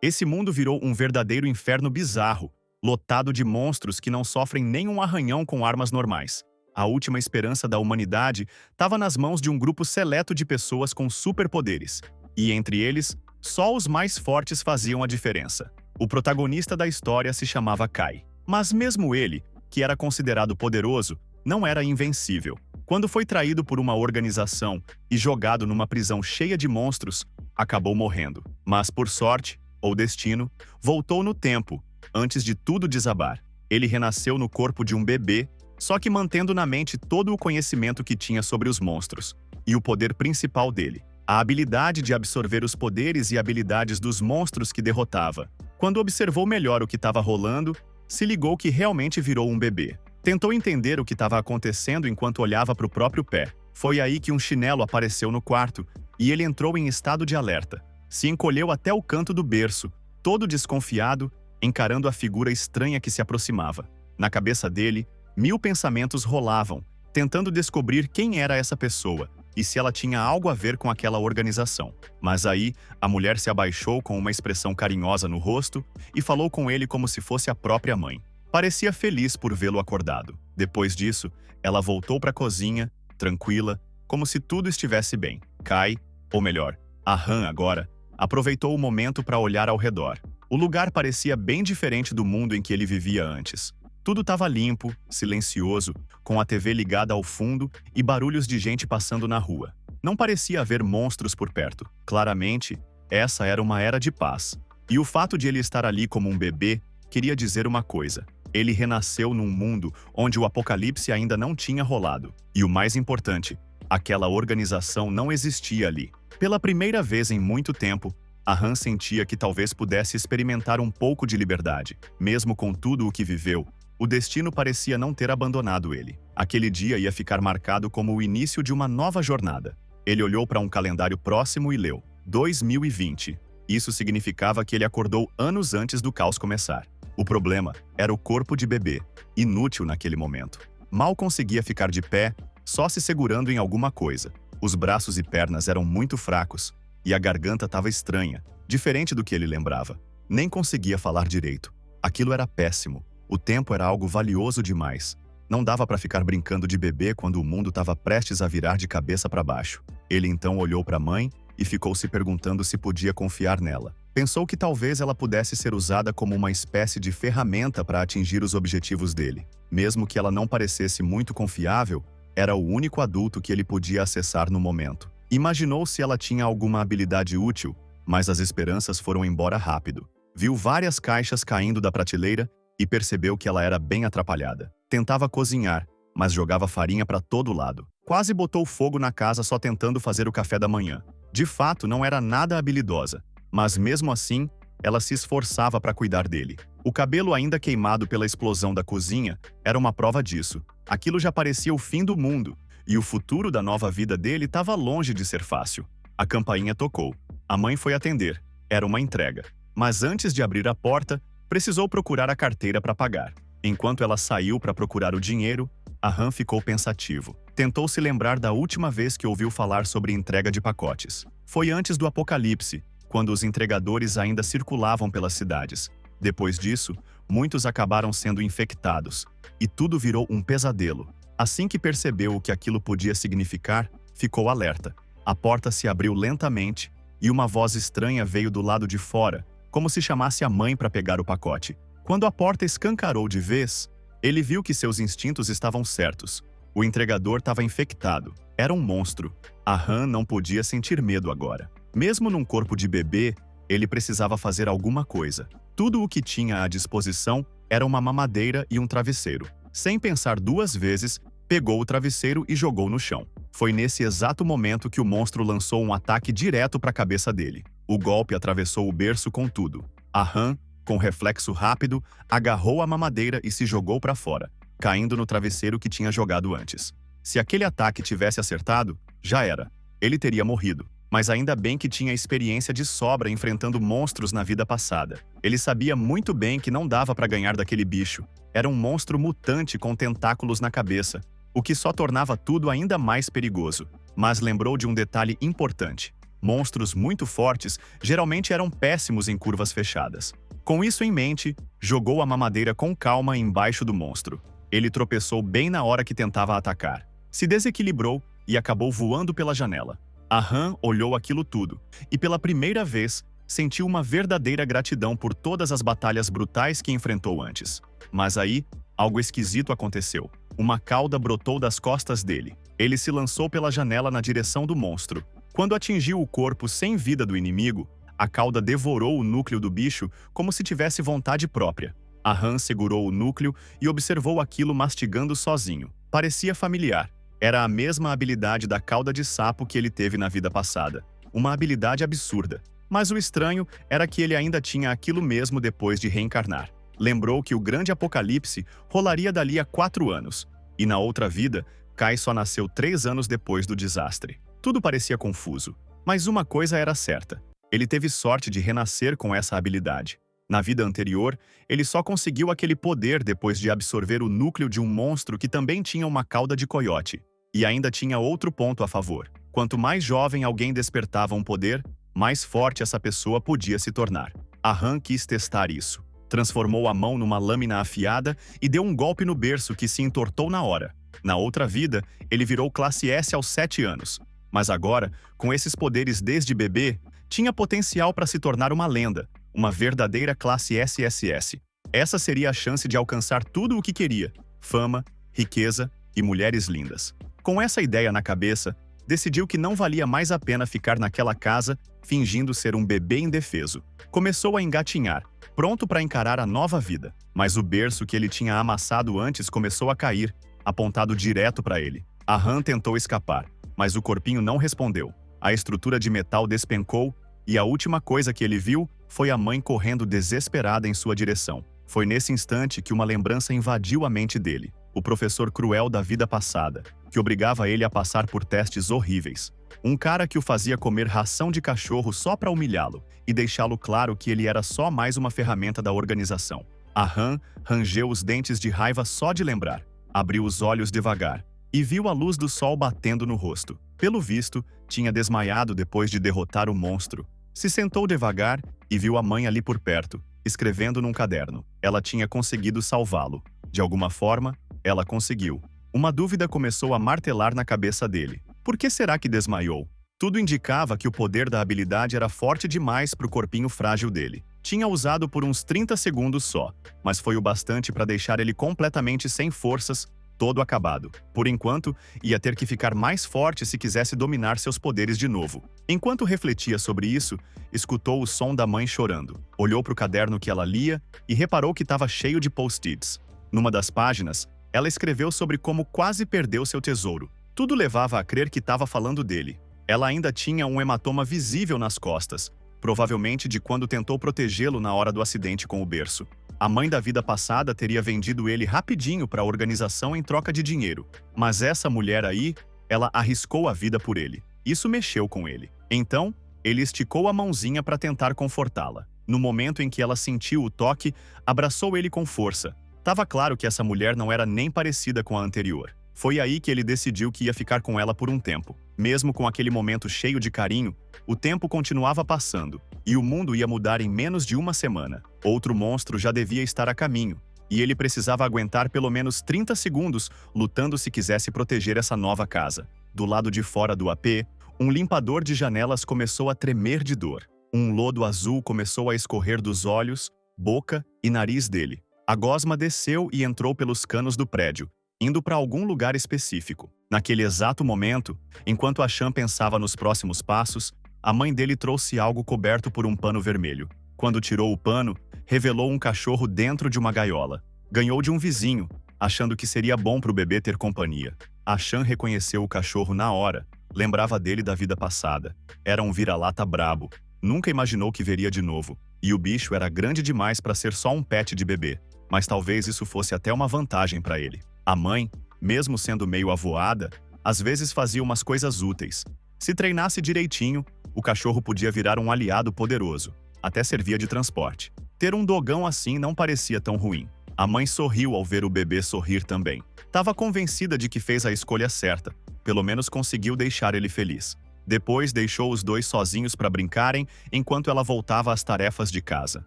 Esse mundo virou um verdadeiro inferno bizarro, lotado de monstros que não sofrem nenhum arranhão com armas normais. A última esperança da humanidade estava nas mãos de um grupo seleto de pessoas com superpoderes. E entre eles, só os mais fortes faziam a diferença. O protagonista da história se chamava Kai. Mas mesmo ele, que era considerado poderoso, não era invencível. Quando foi traído por uma organização e jogado numa prisão cheia de monstros, acabou morrendo. Mas por sorte, ou destino, voltou no tempo, antes de tudo desabar. Ele renasceu no corpo de um bebê, só que mantendo na mente todo o conhecimento que tinha sobre os monstros, e o poder principal dele, a habilidade de absorver os poderes e habilidades dos monstros que derrotava. Quando observou melhor o que estava rolando, se ligou que realmente virou um bebê. Tentou entender o que estava acontecendo enquanto olhava para o próprio pé. Foi aí que um chinelo apareceu no quarto, e ele entrou em estado de alerta. Se encolheu até o canto do berço, todo desconfiado, encarando a figura estranha que se aproximava. Na cabeça dele, 1000 pensamentos rolavam, tentando descobrir quem era essa pessoa e se ela tinha algo a ver com aquela organização. Mas aí, a mulher se abaixou com uma expressão carinhosa no rosto e falou com ele como se fosse a própria mãe. Parecia feliz por vê-lo acordado. Depois disso, ela voltou para a cozinha, tranquila, como se tudo estivesse bem. Kai, ou melhor, a Han agora, aproveitou o momento para olhar ao redor. O lugar parecia bem diferente do mundo em que ele vivia antes. Tudo estava limpo, silencioso, com a TV ligada ao fundo e barulhos de gente passando na rua. Não parecia haver monstros por perto. Claramente, essa era uma era de paz. E o fato de ele estar ali como um bebê queria dizer uma coisa. Ele renasceu num mundo onde o apocalipse ainda não tinha rolado. E o mais importante, aquela organização não existia ali. Pela primeira vez em muito tempo, a Han sentia que talvez pudesse experimentar um pouco de liberdade. Mesmo com tudo o que viveu, o destino parecia não ter abandonado ele. Aquele dia ia ficar marcado como o início de uma nova jornada. Ele olhou para um calendário próximo e leu: 2020. Isso significava que ele acordou anos antes do caos começar. O problema era o corpo de bebê, inútil naquele momento. Mal conseguia ficar de pé, só se segurando em alguma coisa. Os braços e pernas eram muito fracos, e a garganta estava estranha, diferente do que ele lembrava. Nem conseguia falar direito. Aquilo era péssimo. O tempo era algo valioso demais. Não dava para ficar brincando de bebê quando o mundo estava prestes a virar de cabeça para baixo. Ele então olhou para a mãe e ficou se perguntando se podia confiar nela. Pensou que talvez ela pudesse ser usada como uma espécie de ferramenta para atingir os objetivos dele. Mesmo que ela não parecesse muito confiável, era o único adulto que ele podia acessar no momento. Imaginou se ela tinha alguma habilidade útil, mas as esperanças foram embora rápido. Viu várias caixas caindo da prateleira e percebeu que ela era bem atrapalhada. Tentava cozinhar, mas jogava farinha para todo lado. Quase botou fogo na casa só tentando fazer o café da manhã. De fato, não era nada habilidosa, mas mesmo assim, ela se esforçava para cuidar dele. O cabelo ainda queimado pela explosão da cozinha era uma prova disso. Aquilo já parecia o fim do mundo, e o futuro da nova vida dele estava longe de ser fácil. A campainha tocou. A mãe foi atender. Era uma entrega. Mas antes de abrir a porta, precisou procurar a carteira para pagar. Enquanto ela saiu para procurar o dinheiro, a Han ficou pensativo. Tentou se lembrar da última vez que ouviu falar sobre entrega de pacotes. Foi antes do apocalipse, quando os entregadores ainda circulavam pelas cidades. Depois disso, muitos acabaram sendo infectados, e tudo virou um pesadelo. Assim que percebeu o que aquilo podia significar, ficou alerta. A porta se abriu lentamente, e uma voz estranha veio do lado de fora, como se chamasse a mãe para pegar o pacote. Quando a porta escancarou de vez, ele viu que seus instintos estavam certos. O entregador estava infectado. Era um monstro. A Han não podia sentir medo agora. Mesmo num corpo de bebê, ele precisava fazer alguma coisa. Tudo o que tinha à disposição era uma mamadeira e um travesseiro. Sem pensar duas vezes, pegou o travesseiro e jogou no chão. Foi nesse exato momento que o monstro lançou um ataque direto para a cabeça dele. O golpe atravessou o berço com tudo. A Han, com reflexo rápido, agarrou a mamadeira e se jogou para fora, caindo no travesseiro que tinha jogado antes. Se aquele ataque tivesse acertado, já era. Ele teria morrido. Mas ainda bem que tinha experiência de sobra enfrentando monstros na vida passada. Ele sabia muito bem que não dava para ganhar daquele bicho. Era um monstro mutante com tentáculos na cabeça, o que só tornava tudo ainda mais perigoso. Mas lembrou de um detalhe importante. Monstros muito fortes geralmente eram péssimos em curvas fechadas. Com isso em mente, jogou a mamadeira com calma embaixo do monstro. Ele tropeçou bem na hora que tentava atacar. Se desequilibrou e acabou voando pela janela. A Han olhou aquilo tudo e, pela primeira vez, sentiu uma verdadeira gratidão por todas as batalhas brutais que enfrentou antes. Mas aí, algo esquisito aconteceu. Uma cauda brotou das costas dele. Ele se lançou pela janela na direção do monstro. Quando atingiu o corpo sem vida do inimigo, a cauda devorou o núcleo do bicho como se tivesse vontade própria. A Han segurou o núcleo e observou aquilo mastigando sozinho. Parecia familiar. Era a mesma habilidade da cauda de sapo que ele teve na vida passada. Uma habilidade absurda. Mas o estranho era que ele ainda tinha aquilo mesmo depois de reencarnar. Lembrou que o grande apocalipse rolaria dali a 4 anos. E na outra vida, Kai só nasceu 3 anos depois do desastre. Tudo parecia confuso. Mas uma coisa era certa. Ele teve sorte de renascer com essa habilidade. Na vida anterior, ele só conseguiu aquele poder depois de absorver o núcleo de um monstro que também tinha uma cauda de coiote. E ainda tinha outro ponto a favor. Quanto mais jovem alguém despertava um poder, mais forte essa pessoa podia se tornar. A Han quis testar isso. Transformou a mão numa lâmina afiada e deu um golpe no berço que se entortou na hora. Na outra vida, ele virou classe S aos 7 anos. Mas agora, com esses poderes desde bebê, tinha potencial para se tornar uma lenda, uma verdadeira classe SSS. Essa seria a chance de alcançar tudo o que queria: fama, riqueza e mulheres lindas. Com essa ideia na cabeça, decidiu que não valia mais a pena ficar naquela casa fingindo ser um bebê indefeso. Começou a engatinhar, pronto para encarar a nova vida. Mas o berço que ele tinha amassado antes começou a cair, apontado direto para ele. A Han tentou escapar, mas o corpinho não respondeu. A estrutura de metal despencou e a última coisa que ele viu foi a mãe correndo desesperada em sua direção. Foi nesse instante que uma lembrança invadiu a mente dele. O professor cruel da vida passada, que obrigava ele a passar por testes horríveis. Um cara que o fazia comer ração de cachorro só para humilhá-lo e deixá-lo claro que ele era só mais uma ferramenta da organização. A Han rangeu os dentes de raiva só de lembrar. Abriu os olhos devagar e viu a luz do sol batendo no rosto. Pelo visto, tinha desmaiado depois de derrotar o monstro. Se sentou devagar e viu a mãe ali por perto, escrevendo num caderno. Ela tinha conseguido salvá-lo. De alguma forma, ela conseguiu. Uma dúvida começou a martelar na cabeça dele. Por que será que desmaiou? Tudo indicava que o poder da habilidade era forte demais para o corpinho frágil dele. Tinha usado por uns 30 segundos só, mas foi o bastante para deixar ele completamente sem forças, todo acabado. Por enquanto, ia ter que ficar mais forte se quisesse dominar seus poderes de novo. Enquanto refletia sobre isso, escutou o som da mãe chorando. Olhou para o caderno que ela lia e reparou que estava cheio de post-its. Numa das páginas, ela escreveu sobre como quase perdeu seu tesouro. Tudo levava a crer que estava falando dele. Ela ainda tinha um hematoma visível nas costas, provavelmente de quando tentou protegê-lo na hora do acidente com o berço. A mãe da vida passada teria vendido ele rapidinho para a organização em troca de dinheiro. Mas essa mulher aí, ela arriscou a vida por ele. Isso mexeu com ele. Então, ele esticou a mãozinha para tentar confortá-la. No momento em que ela sentiu o toque, abraçou ele com força. Tava claro que essa mulher não era nem parecida com a anterior. Foi aí que ele decidiu que ia ficar com ela por um tempo. Mesmo com aquele momento cheio de carinho, o tempo continuava passando, e o mundo ia mudar em menos de uma semana. Outro monstro já devia estar a caminho, e ele precisava aguentar pelo menos 30 segundos lutando se quisesse proteger essa nova casa. Do lado de fora do AP, um limpador de janelas começou a tremer de dor. Um lodo azul começou a escorrer dos olhos, boca e nariz dele. A gosma desceu e entrou pelos canos do prédio, indo para algum lugar específico. Naquele exato momento, enquanto a Shan pensava nos próximos passos, a mãe dele trouxe algo coberto por um pano vermelho. Quando tirou o pano, revelou um cachorro dentro de uma gaiola. Ganhou de um vizinho, achando que seria bom para o bebê ter companhia. A Shan reconheceu o cachorro na hora. Lembrava dele da vida passada. Era um vira-lata brabo. Nunca imaginou que veria de novo. E o bicho era grande demais para ser só um pet de bebê. Mas talvez isso fosse até uma vantagem para ele. A mãe, mesmo sendo meio avoada, às vezes fazia umas coisas úteis. Se treinasse direitinho, o cachorro podia virar um aliado poderoso. Até servia de transporte. Ter um dogão assim não parecia tão ruim. A mãe sorriu ao ver o bebê sorrir também. Tava convencida de que fez a escolha certa. Pelo menos conseguiu deixar ele feliz. Depois deixou os dois sozinhos para brincarem enquanto ela voltava às tarefas de casa.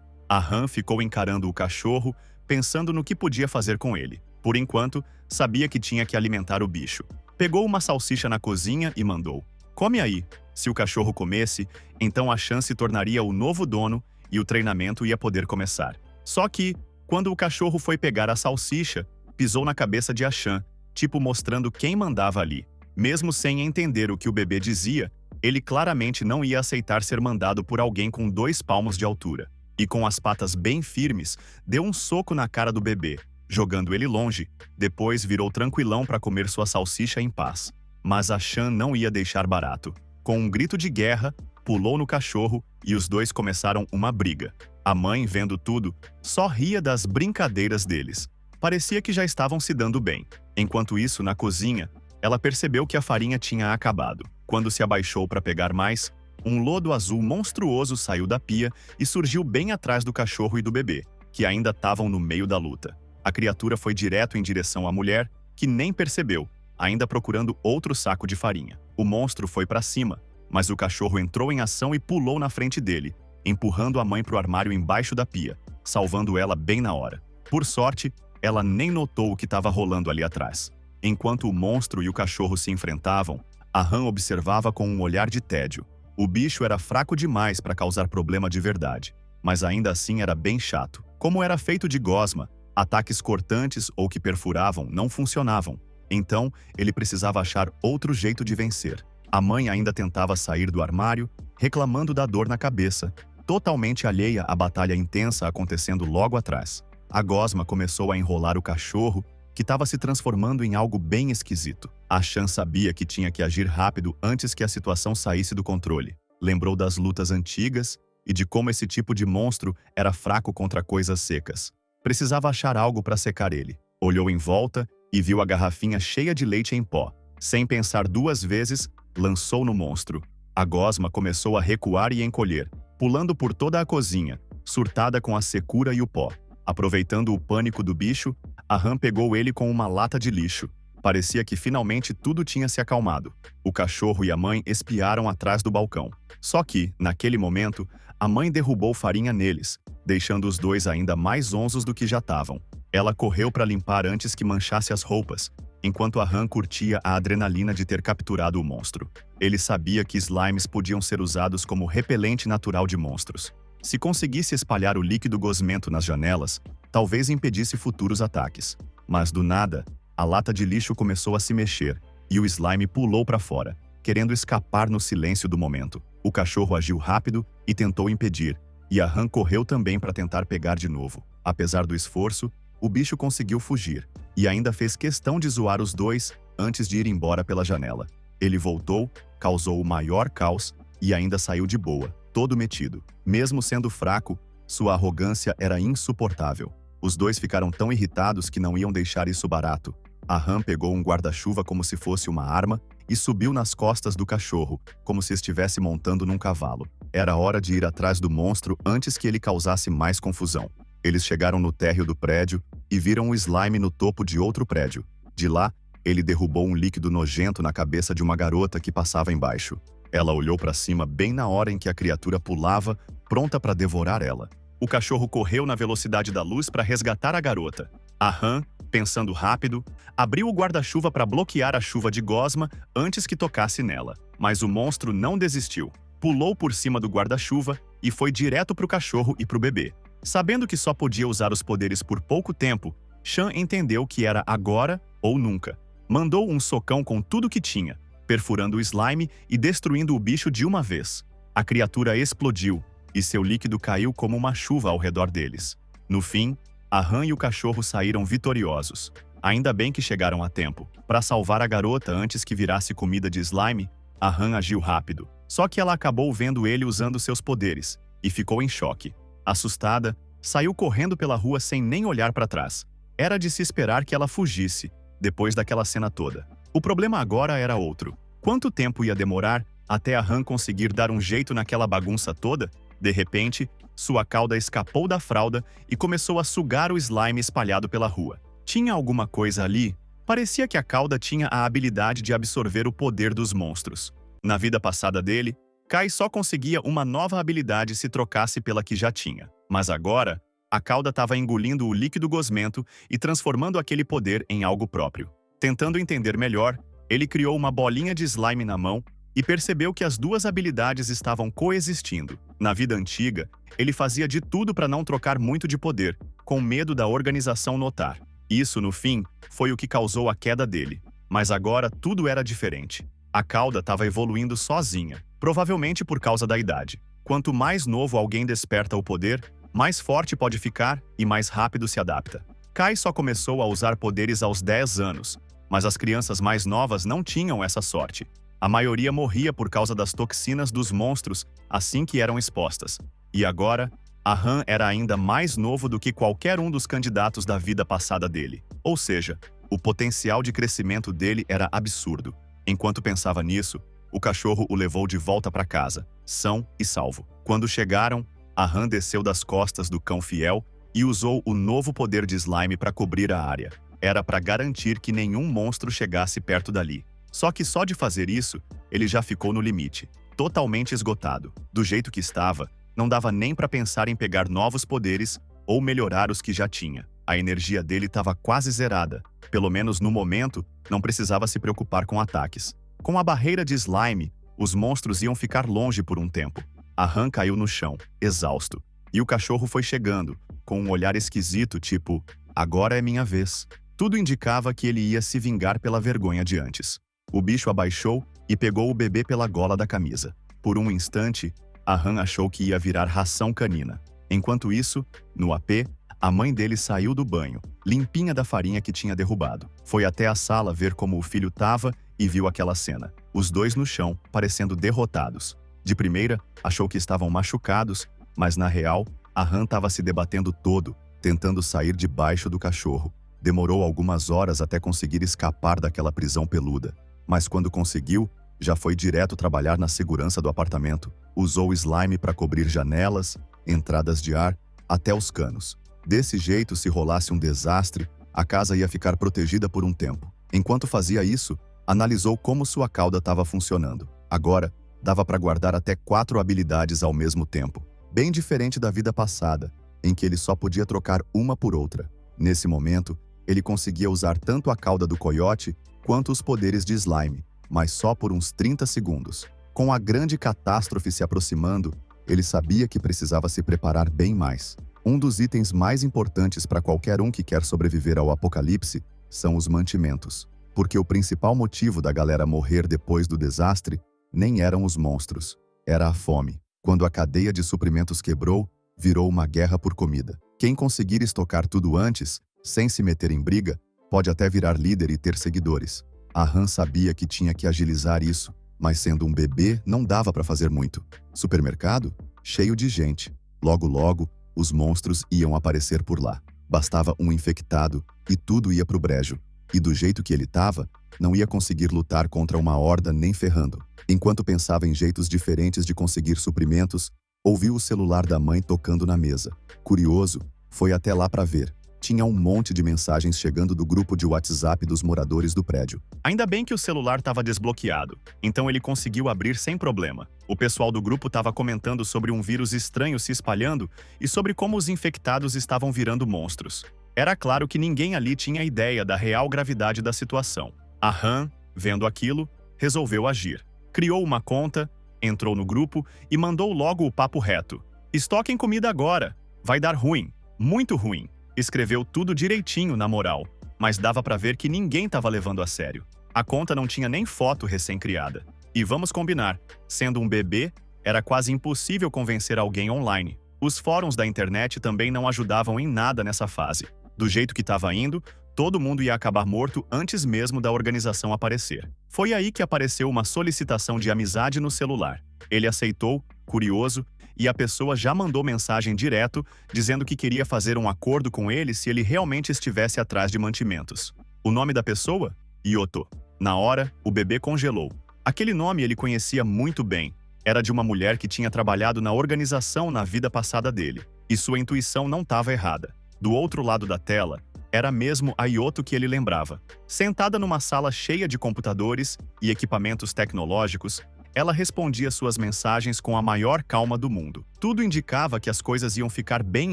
A Han ficou encarando o cachorro, pensando no que podia fazer com ele. Por enquanto, sabia que tinha que alimentar o bicho. Pegou uma salsicha na cozinha e mandou: "Come aí." Se o cachorro comesse, então a Shan se tornaria o novo dono e o treinamento ia poder começar. Só que, quando o cachorro foi pegar a salsicha, pisou na cabeça de Ashan, tipo mostrando quem mandava ali. Mesmo sem entender o que o bebê dizia, ele claramente não ia aceitar ser mandado por alguém com 2 palmos de altura. E com as patas bem firmes, deu um soco na cara do bebê, jogando ele longe. Depois virou tranquilão para comer sua salsicha em paz. Mas Ashan não ia deixar barato. Com um grito de guerra, pulou no cachorro e os dois começaram uma briga. A mãe, vendo tudo, só ria das brincadeiras deles. Parecia que já estavam se dando bem. Enquanto isso, na cozinha, ela percebeu que a farinha tinha acabado. Quando se abaixou para pegar mais, um lodo azul monstruoso saiu da pia e surgiu bem atrás do cachorro e do bebê, que ainda estavam no meio da luta. A criatura foi direto em direção à mulher, que nem percebeu, ainda procurando outro saco de farinha. O monstro foi para cima, mas o cachorro entrou em ação e pulou na frente dele, empurrando a mãe para o armário embaixo da pia, salvando ela bem na hora. Por sorte, ela nem notou o que estava rolando ali atrás. Enquanto o monstro e o cachorro se enfrentavam, a Han observava com um olhar de tédio. O bicho era fraco demais para causar problema de verdade, mas ainda assim era bem chato. Como era feito de gosma, ataques cortantes ou que perfuravam não funcionavam. Então, ele precisava achar outro jeito de vencer. A mãe ainda tentava sair do armário, reclamando da dor na cabeça, totalmente alheia à batalha intensa acontecendo logo atrás. A gosma começou a enrolar o cachorro, que estava se transformando em algo bem esquisito. A Shan sabia que tinha que agir rápido antes que a situação saísse do controle. Lembrou das lutas antigas e de como esse tipo de monstro era fraco contra coisas secas. Precisava achar algo para secar ele. Olhou em volta e viu a garrafinha cheia de leite em pó. Sem pensar 2 vezes, lançou no monstro. A gosma começou a recuar e encolher, pulando por toda a cozinha, surtada com a secura e o pó. Aproveitando o pânico do bicho, a Han pegou ele com uma lata de lixo. Parecia que finalmente tudo tinha se acalmado. O cachorro e a mãe espiaram atrás do balcão. Só que, naquele momento, a mãe derrubou farinha neles, deixando os dois ainda mais zonzos do que já estavam. Ela correu para limpar antes que manchasse as roupas, enquanto a Han curtia a adrenalina de ter capturado o monstro. Ele sabia que slimes podiam ser usados como repelente natural de monstros. Se conseguisse espalhar o líquido gosmento nas janelas, talvez impedisse futuros ataques. Mas do nada, a lata de lixo começou a se mexer e o slime pulou para fora, querendo escapar no silêncio do momento. O cachorro agiu rápido e tentou impedir, e a Han correu também para tentar pegar de novo. Apesar do esforço, o bicho conseguiu fugir e ainda fez questão de zoar os dois antes de ir embora pela janela. Ele voltou, causou o maior caos e ainda saiu de boa, todo metido. Mesmo sendo fraco, sua arrogância era insuportável. Os dois ficaram tão irritados que não iam deixar isso barato. A Han pegou um guarda-chuva como se fosse uma arma e subiu nas costas do cachorro, como se estivesse montando num cavalo. Era hora de ir atrás do monstro antes que ele causasse mais confusão. Eles chegaram no térreo do prédio e viram o slime no topo de outro prédio. De lá, ele derrubou um líquido nojento na cabeça de uma garota que passava embaixo. Ela olhou para cima bem na hora em que a criatura pulava, pronta para devorar ela. O cachorro correu na velocidade da luz para resgatar a garota. A Han, pensando rápido, abriu o guarda-chuva para bloquear a chuva de gosma antes que tocasse nela. Mas o monstro não desistiu. Pulou por cima do guarda-chuva e foi direto para o cachorro e para o bebê. Sabendo que só podia usar os poderes por pouco tempo, Shan entendeu que era agora ou nunca. Mandou um socão com tudo que tinha, perfurando o slime e destruindo o bicho de uma vez. A criatura explodiu e seu líquido caiu como uma chuva ao redor deles. No fim, a Han e o cachorro saíram vitoriosos. Ainda bem que chegaram a tempo. Para salvar a garota antes que virasse comida de slime, a Han agiu rápido. Só que ela acabou vendo ele usando seus poderes e ficou em choque. Assustada, saiu correndo pela rua sem nem olhar para trás. Era de se esperar que ela fugisse, depois daquela cena toda. O problema agora era outro. Quanto tempo ia demorar até a Han conseguir dar um jeito naquela bagunça toda? De repente, sua cauda escapou da fralda e começou a sugar o slime espalhado pela rua. Tinha alguma coisa ali? Parecia que a cauda tinha a habilidade de absorver o poder dos monstros. Na vida passada dele, Kai só conseguia uma nova habilidade se trocasse pela que já tinha. Mas agora, a cauda estava engolindo o líquido gosmento e transformando aquele poder em algo próprio. Tentando entender melhor, ele criou uma bolinha de slime na mão e percebeu que as duas habilidades estavam coexistindo. Na vida antiga, ele fazia de tudo para não trocar muito de poder, com medo da organização notar. Isso, no fim, foi o que causou a queda dele. Mas agora tudo era diferente. A cauda estava evoluindo sozinha, provavelmente por causa da idade. Quanto mais novo alguém desperta o poder, mais forte pode ficar e mais rápido se adapta. Kai só começou a usar poderes aos 10 anos, mas as crianças mais novas não tinham essa sorte. A maioria morria por causa das toxinas dos monstros assim que eram expostas. E agora, Han era ainda mais novo do que qualquer um dos candidatos da vida passada dele. Ou seja, o potencial de crescimento dele era absurdo. Enquanto pensava nisso, o cachorro o levou de volta para casa, são e salvo. Quando chegaram, Han desceu das costas do cão fiel e usou o novo poder de slime para cobrir a área. Era para garantir que nenhum monstro chegasse perto dali. Só que só de fazer isso, ele já ficou no limite, totalmente esgotado. Do jeito que estava, não dava nem para pensar em pegar novos poderes ou melhorar os que já tinha. A energia dele estava quase zerada. Pelo menos no momento, não precisava se preocupar com ataques. Com a barreira de slime, os monstros iam ficar longe por um tempo. Han caiu no chão, exausto. E o cachorro foi chegando, com um olhar esquisito, tipo, agora é minha vez. Tudo indicava que ele ia se vingar pela vergonha de antes. O bicho abaixou e pegou o bebê pela gola da camisa. Por um instante, Han achou que ia virar ração canina. Enquanto isso, no AP, a mãe dele saiu do banho, limpinha da farinha que tinha derrubado. Foi até a sala ver como o filho estava e viu aquela cena. Os dois no chão, parecendo derrotados. De primeira, achou que estavam machucados, mas na real, Han estava se debatendo todo, tentando sair debaixo do cachorro. Demorou algumas horas até conseguir escapar daquela prisão peluda. Mas quando conseguiu, já foi direto trabalhar na segurança do apartamento. Usou slime para cobrir janelas, entradas de ar, até os canos. Desse jeito, se rolasse um desastre, a casa ia ficar protegida por um tempo. Enquanto fazia isso, analisou como sua cauda estava funcionando. Agora, dava para guardar até 4 habilidades ao mesmo tempo. Bem diferente da vida passada, em que ele só podia trocar uma por outra. Nesse momento, ele conseguia usar tanto a cauda do coiote quanto os poderes de slime, mas só por uns 30 segundos. Com a grande catástrofe se aproximando, ele sabia que precisava se preparar bem mais. Um dos itens mais importantes para qualquer um que quer sobreviver ao apocalipse são os mantimentos, porque o principal motivo da galera morrer depois do desastre nem eram os monstros, era a fome. Quando a cadeia de suprimentos quebrou, virou uma guerra por comida. Quem conseguir estocar tudo antes, sem se meter em briga, pode até virar líder e ter seguidores. Han sabia que tinha que agilizar isso, mas sendo um bebê, não dava para fazer muito. Supermercado? Cheio de gente. Logo, os monstros iam aparecer por lá. Bastava um infectado e tudo ia pro brejo. E do jeito que ele estava, não ia conseguir lutar contra uma horda nem ferrando. Enquanto pensava em jeitos diferentes de conseguir suprimentos, ouviu o celular da mãe tocando na mesa. Curioso, foi até lá para ver. Tinha um monte de mensagens chegando do grupo de WhatsApp dos moradores do prédio. Ainda bem que o celular estava desbloqueado, então ele conseguiu abrir sem problema. O pessoal do grupo estava comentando sobre um vírus estranho se espalhando e sobre como os infectados estavam virando monstros. Era claro que ninguém ali tinha ideia da real gravidade da situação. Han, vendo aquilo, resolveu agir. Criou uma conta, entrou no grupo e mandou logo o papo reto. Estoquem comida agora, vai dar ruim, muito ruim. Escreveu tudo direitinho na moral, mas dava pra ver que ninguém tava levando a sério. A conta não tinha nem foto recém-criada. E vamos combinar, sendo um bebê, era quase impossível convencer alguém online. Os fóruns da internet também não ajudavam em nada nessa fase. Do jeito que estava indo, todo mundo ia acabar morto antes mesmo da organização aparecer. Foi aí que apareceu uma solicitação de amizade no celular. Ele aceitou, curioso, e a pessoa já mandou mensagem direto dizendo que queria fazer um acordo com ele se ele realmente estivesse atrás de mantimentos. O nome da pessoa? Yoto. Na hora, o bebê congelou. Aquele nome ele conhecia muito bem. Era de uma mulher que tinha trabalhado na organização na vida passada dele. E sua intuição não estava errada. Do outro lado da tela, era mesmo a Yoto que ele lembrava. Sentada numa sala cheia de computadores e equipamentos tecnológicos, Ela respondia suas mensagens com a maior calma do mundo. Tudo indicava que as coisas iam ficar bem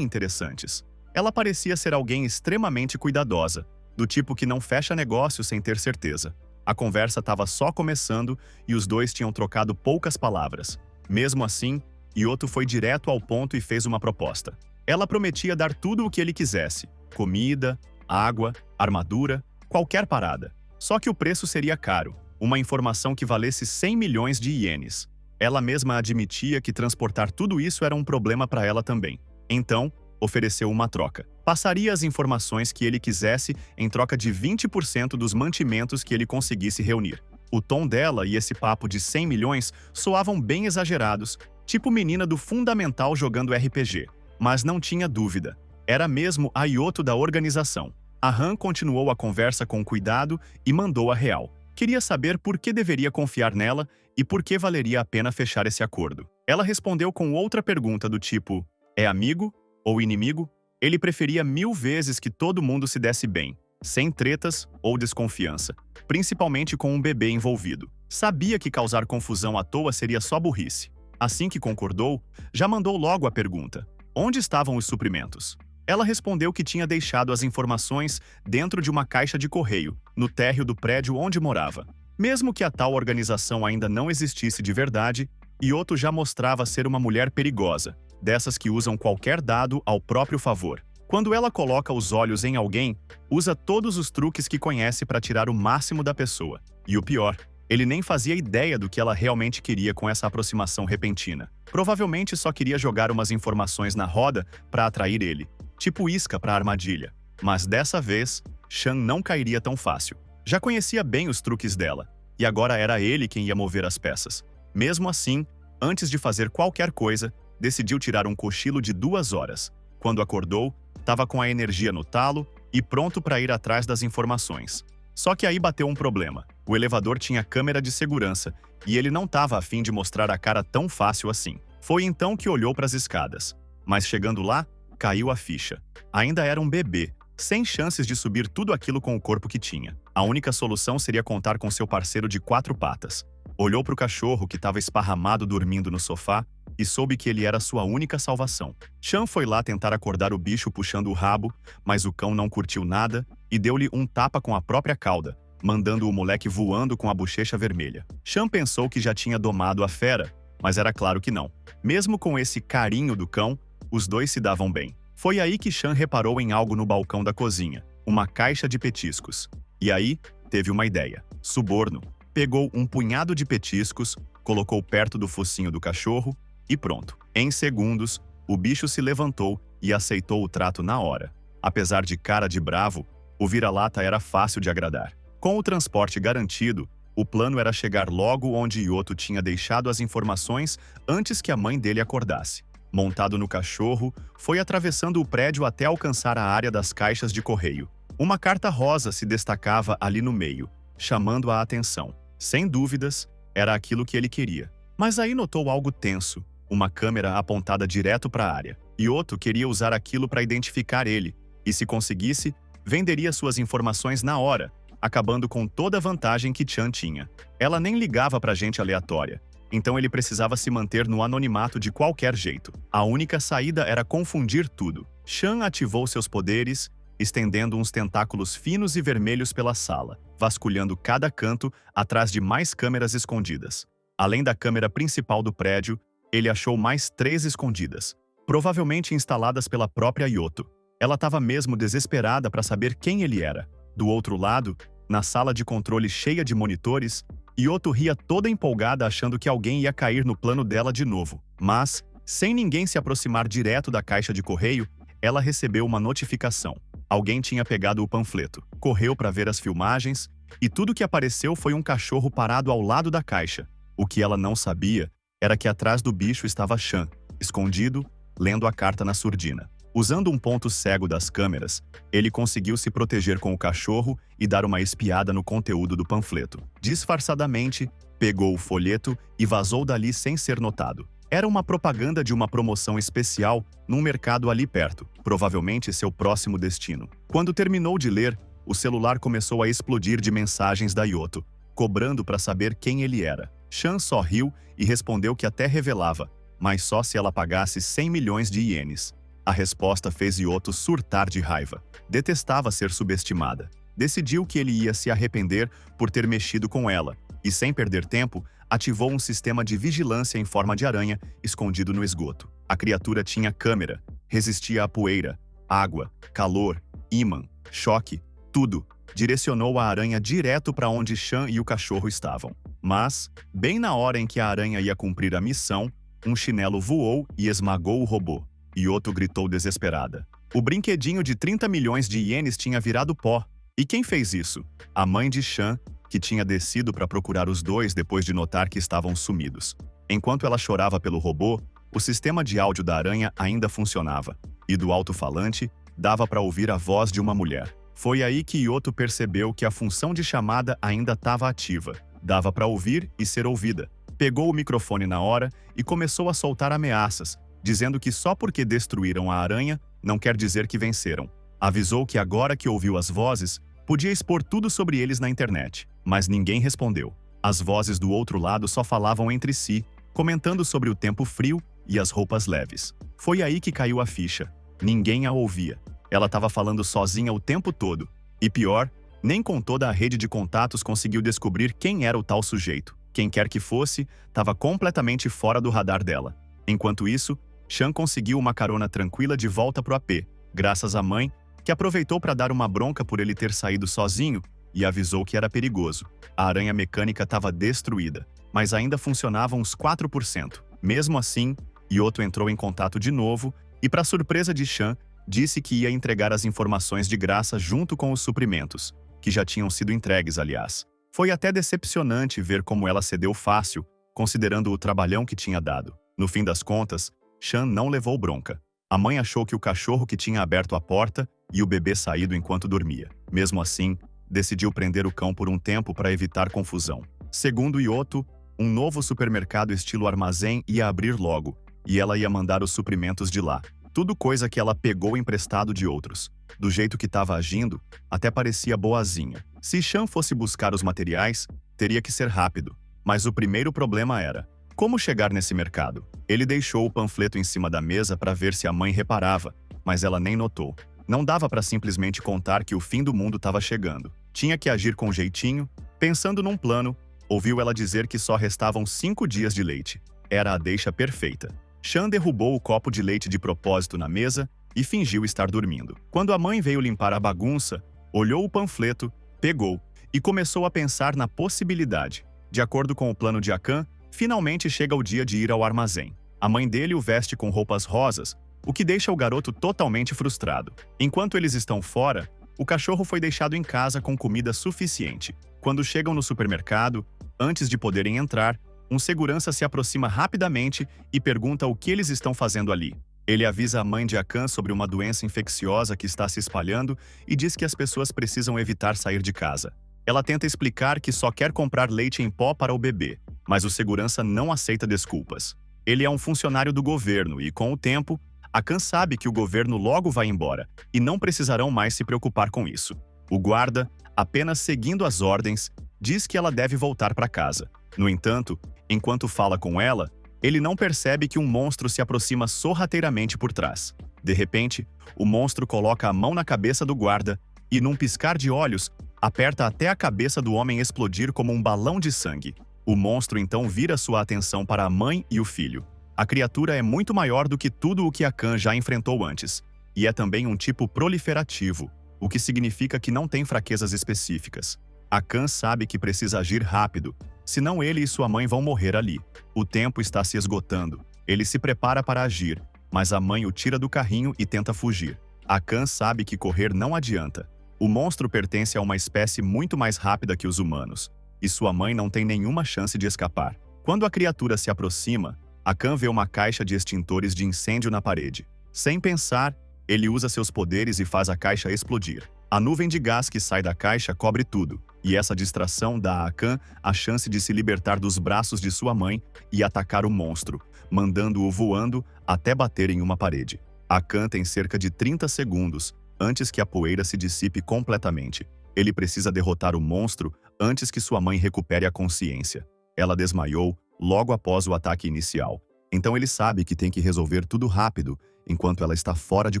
interessantes. Ela parecia ser alguém extremamente cuidadosa, do tipo que não fecha negócio sem ter certeza. A conversa estava só começando e os dois tinham trocado poucas palavras. Mesmo assim, Yoto foi direto ao ponto e fez uma proposta. Ela prometia dar tudo o que ele quisesse: comida, água, armadura, qualquer parada. Só que o preço seria caro, uma informação que valesse 100 milhões de ienes. Ela mesma admitia que transportar tudo isso era um problema para ela também. Então, ofereceu uma troca. Passaria as informações que ele quisesse em troca de 20% dos mantimentos que ele conseguisse reunir. O tom dela e esse papo de 100 milhões soavam bem exagerados, tipo menina do fundamental jogando RPG. Mas não tinha dúvida. Era mesmo a Yoto da organização. A Han continuou a conversa com cuidado e mandou a real. Queria saber por que deveria confiar nela e por que valeria a pena fechar esse acordo. Ela respondeu com outra pergunta do tipo: é amigo ou inimigo? Ele preferia 1000 vezes que todo mundo se desse bem, sem tretas ou desconfiança, principalmente com um bebê envolvido. Sabia que causar confusão à toa seria só burrice. Assim que concordou, já mandou logo a pergunta: onde estavam os suprimentos? Ela respondeu que tinha deixado as informações dentro de uma caixa de correio, no térreo do prédio onde morava. Mesmo que a tal organização ainda não existisse de verdade, Yoto já mostrava ser uma mulher perigosa, dessas que usam qualquer dado ao próprio favor. Quando ela coloca os olhos em alguém, usa todos os truques que conhece para tirar o máximo da pessoa. E o pior, ele nem fazia ideia do que ela realmente queria com essa aproximação repentina. Provavelmente só queria jogar umas informações na roda para atrair ele, tipo isca para armadilha. Mas dessa vez, Shan não cairia tão fácil. Já conhecia bem os truques dela, e agora era ele quem ia mover as peças. Mesmo assim, antes de fazer qualquer coisa, decidiu tirar um cochilo de 2 horas. Quando acordou, estava com a energia no talo e pronto para ir atrás das informações. Só que aí bateu um problema. O elevador tinha câmera de segurança e ele não estava a fim de mostrar a cara tão fácil assim. Foi então que olhou para as escadas. Mas chegando lá, caiu a ficha. Ainda era um bebê, sem chances de subir tudo aquilo com o corpo que tinha. A única solução seria contar com seu parceiro de 4 patas. Olhou para o cachorro que estava esparramado dormindo no sofá e soube que ele era sua única salvação. Shan foi lá tentar acordar o bicho puxando o rabo, mas o cão não curtiu nada e deu-lhe um tapa com a própria cauda, mandando o moleque voando com a bochecha vermelha. Shan pensou que já tinha domado a fera, mas era claro que não. Mesmo com esse carinho do cão, os dois se davam bem. Foi aí que Shan reparou em algo no balcão da cozinha, uma caixa de petiscos. E aí, teve uma ideia. Suborno. Pegou um punhado de petiscos, colocou perto do focinho do cachorro e pronto. Em segundos, o bicho se levantou e aceitou o trato na hora. Apesar de cara de bravo, o vira-lata era fácil de agradar. Com o transporte garantido, o plano era chegar logo onde Yoto tinha deixado as informações antes que a mãe dele acordasse. Montado no cachorro, foi atravessando o prédio até alcançar a área das caixas de correio. Uma carta rosa se destacava ali no meio, chamando a atenção. Sem dúvidas, era aquilo que ele queria. Mas aí notou algo tenso, uma câmera apontada direto para a área. Yoto queria usar aquilo para identificar ele, e se conseguisse, venderia suas informações na hora, acabando com toda a vantagem que Chan tinha. Ela nem ligava para gente aleatória, então ele precisava se manter no anonimato de qualquer jeito. A única saída era confundir tudo. Chan ativou seus poderes, estendendo uns tentáculos finos e vermelhos pela sala, vasculhando cada canto atrás de mais câmeras escondidas. Além da câmera principal do prédio, ele achou mais 3 escondidas, provavelmente instaladas pela própria Yoto. Ela estava mesmo desesperada para saber quem ele era. Do outro lado, na sala de controle cheia de monitores, Yoto ria toda empolgada achando que alguém ia cair no plano dela de novo. Mas, sem ninguém se aproximar direto da caixa de correio, ela recebeu uma notificação. Alguém tinha pegado o panfleto, correu para ver as filmagens, e tudo que apareceu foi um cachorro parado ao lado da caixa. O que ela não sabia era que atrás do bicho estava Shan, escondido, lendo a carta na surdina. Usando um ponto cego das câmeras, ele conseguiu se proteger com o cachorro e dar uma espiada no conteúdo do panfleto. Disfarçadamente, pegou o folheto e vazou dali sem ser notado. Era uma propaganda de uma promoção especial num mercado ali perto, provavelmente seu próximo destino. Quando terminou de ler, o celular começou a explodir de mensagens da Yoto, cobrando para saber quem ele era. Shan só riu e respondeu que até revelava, mas só se ela pagasse 100 milhões de ienes. A resposta fez Yoto surtar de raiva. Detestava ser subestimada. Decidiu que ele ia se arrepender por ter mexido com ela, e sem perder tempo, ativou um sistema de vigilância em forma de aranha escondido no esgoto. A criatura tinha câmera, resistia à poeira, água, calor, ímã, choque, tudo. Direcionou a aranha direto para onde Shan e o cachorro estavam. Mas, bem na hora em que a aranha ia cumprir a missão, um chinelo voou e esmagou o robô. Yoto gritou desesperada. O brinquedinho de 30 milhões de ienes tinha virado pó. E quem fez isso? A mãe de Shan, que tinha descido para procurar os dois depois de notar que estavam sumidos. Enquanto ela chorava pelo robô, o sistema de áudio da aranha ainda funcionava, e do alto-falante dava para ouvir a voz de uma mulher. Foi aí que Yoto percebeu que a função de chamada ainda estava ativa. Dava para ouvir e ser ouvida. Pegou o microfone na hora e começou a soltar ameaças, dizendo que só porque destruíram a aranha não quer dizer que venceram. Avisou que agora que ouviu as vozes, podia expor tudo sobre eles na internet, mas ninguém respondeu. As vozes do outro lado só falavam entre si, comentando sobre o tempo frio e as roupas leves. Foi aí que caiu a ficha. Ninguém a ouvia. Ela estava falando sozinha o tempo todo. E pior, nem com toda a rede de contatos conseguiu descobrir quem era o tal sujeito. Quem quer que fosse, estava completamente fora do radar dela. Enquanto isso, Shan conseguiu uma carona tranquila de volta pro AP, graças à mãe, que aproveitou para dar uma bronca por ele ter saído sozinho e avisou que era perigoso. A aranha mecânica estava destruída, mas ainda funcionava uns 4%. Mesmo assim, Yoto entrou em contato de novo e, para surpresa de Shan, disse que ia entregar as informações de graça junto com os suprimentos, que já tinham sido entregues, aliás. Foi até decepcionante ver como ela cedeu fácil, considerando o trabalhão que tinha dado. No fim das contas, Shan não levou bronca. A mãe achou que o cachorro que tinha aberto a porta e o bebê saído enquanto dormia. Mesmo assim, decidiu prender o cão por um tempo para evitar confusão. Segundo Yoto, um novo supermercado estilo armazém ia abrir logo, e ela ia mandar os suprimentos de lá. Tudo coisa que ela pegou emprestado de outros. Do jeito que estava agindo, até parecia boazinha. Se Shan fosse buscar os materiais, teria que ser rápido. Mas o primeiro problema era: como chegar nesse mercado? Ele deixou o panfleto em cima da mesa para ver se a mãe reparava, mas ela nem notou. Não dava para simplesmente contar que o fim do mundo estava chegando. Tinha que agir com jeitinho. Pensando num plano, ouviu ela dizer que só restavam 5 dias de leite. Era a deixa perfeita. Shan derrubou o copo de leite de propósito na mesa e fingiu estar dormindo. Quando a mãe veio limpar a bagunça, olhou o panfleto, pegou e começou a pensar na possibilidade. De acordo com o plano de Akan, finalmente chega o dia de ir ao armazém. A mãe dele o veste com roupas rosas, o que deixa o garoto totalmente frustrado. Enquanto eles estão fora, o cachorro foi deixado em casa com comida suficiente. Quando chegam no supermercado, antes de poderem entrar, um segurança se aproxima rapidamente e pergunta o que eles estão fazendo ali. Ele avisa a mãe de Akan sobre uma doença infecciosa que está se espalhando e diz que as pessoas precisam evitar sair de casa. Ela tenta explicar que só quer comprar leite em pó para o bebê, mas o segurança não aceita desculpas. Ele é um funcionário do governo e, com o tempo, Akan sabe que o governo logo vai embora e não precisarão mais se preocupar com isso. O guarda, apenas seguindo as ordens, diz que ela deve voltar para casa. No entanto, enquanto fala com ela, ele não percebe que um monstro se aproxima sorrateiramente por trás. De repente, o monstro coloca a mão na cabeça do guarda e, num piscar de olhos, aperta até a cabeça do homem explodir como um balão de sangue. O monstro então vira sua atenção para a mãe e o filho. A criatura é muito maior do que tudo o que Akan já enfrentou antes, e é também um tipo proliferativo, o que significa que não tem fraquezas específicas. Akan sabe que precisa agir rápido, senão ele e sua mãe vão morrer ali. O tempo está se esgotando. Ele se prepara para agir, mas a mãe o tira do carrinho e tenta fugir. Akan sabe que correr não adianta. O monstro pertence a uma espécie muito mais rápida que os humanos, e sua mãe não tem nenhuma chance de escapar. Quando a criatura se aproxima, Akan vê uma caixa de extintores de incêndio na parede. Sem pensar, ele usa seus poderes e faz a caixa explodir. A nuvem de gás que sai da caixa cobre tudo, e essa distração dá a Akan a chance de se libertar dos braços de sua mãe e atacar o monstro, mandando-o voando até bater em uma parede. Akan tem cerca de 30 segundos antes que a poeira se dissipe completamente. Ele precisa derrotar o monstro antes que sua mãe recupere a consciência. Ela desmaiou logo após o ataque inicial. Então ele sabe que tem que resolver tudo rápido, enquanto ela está fora de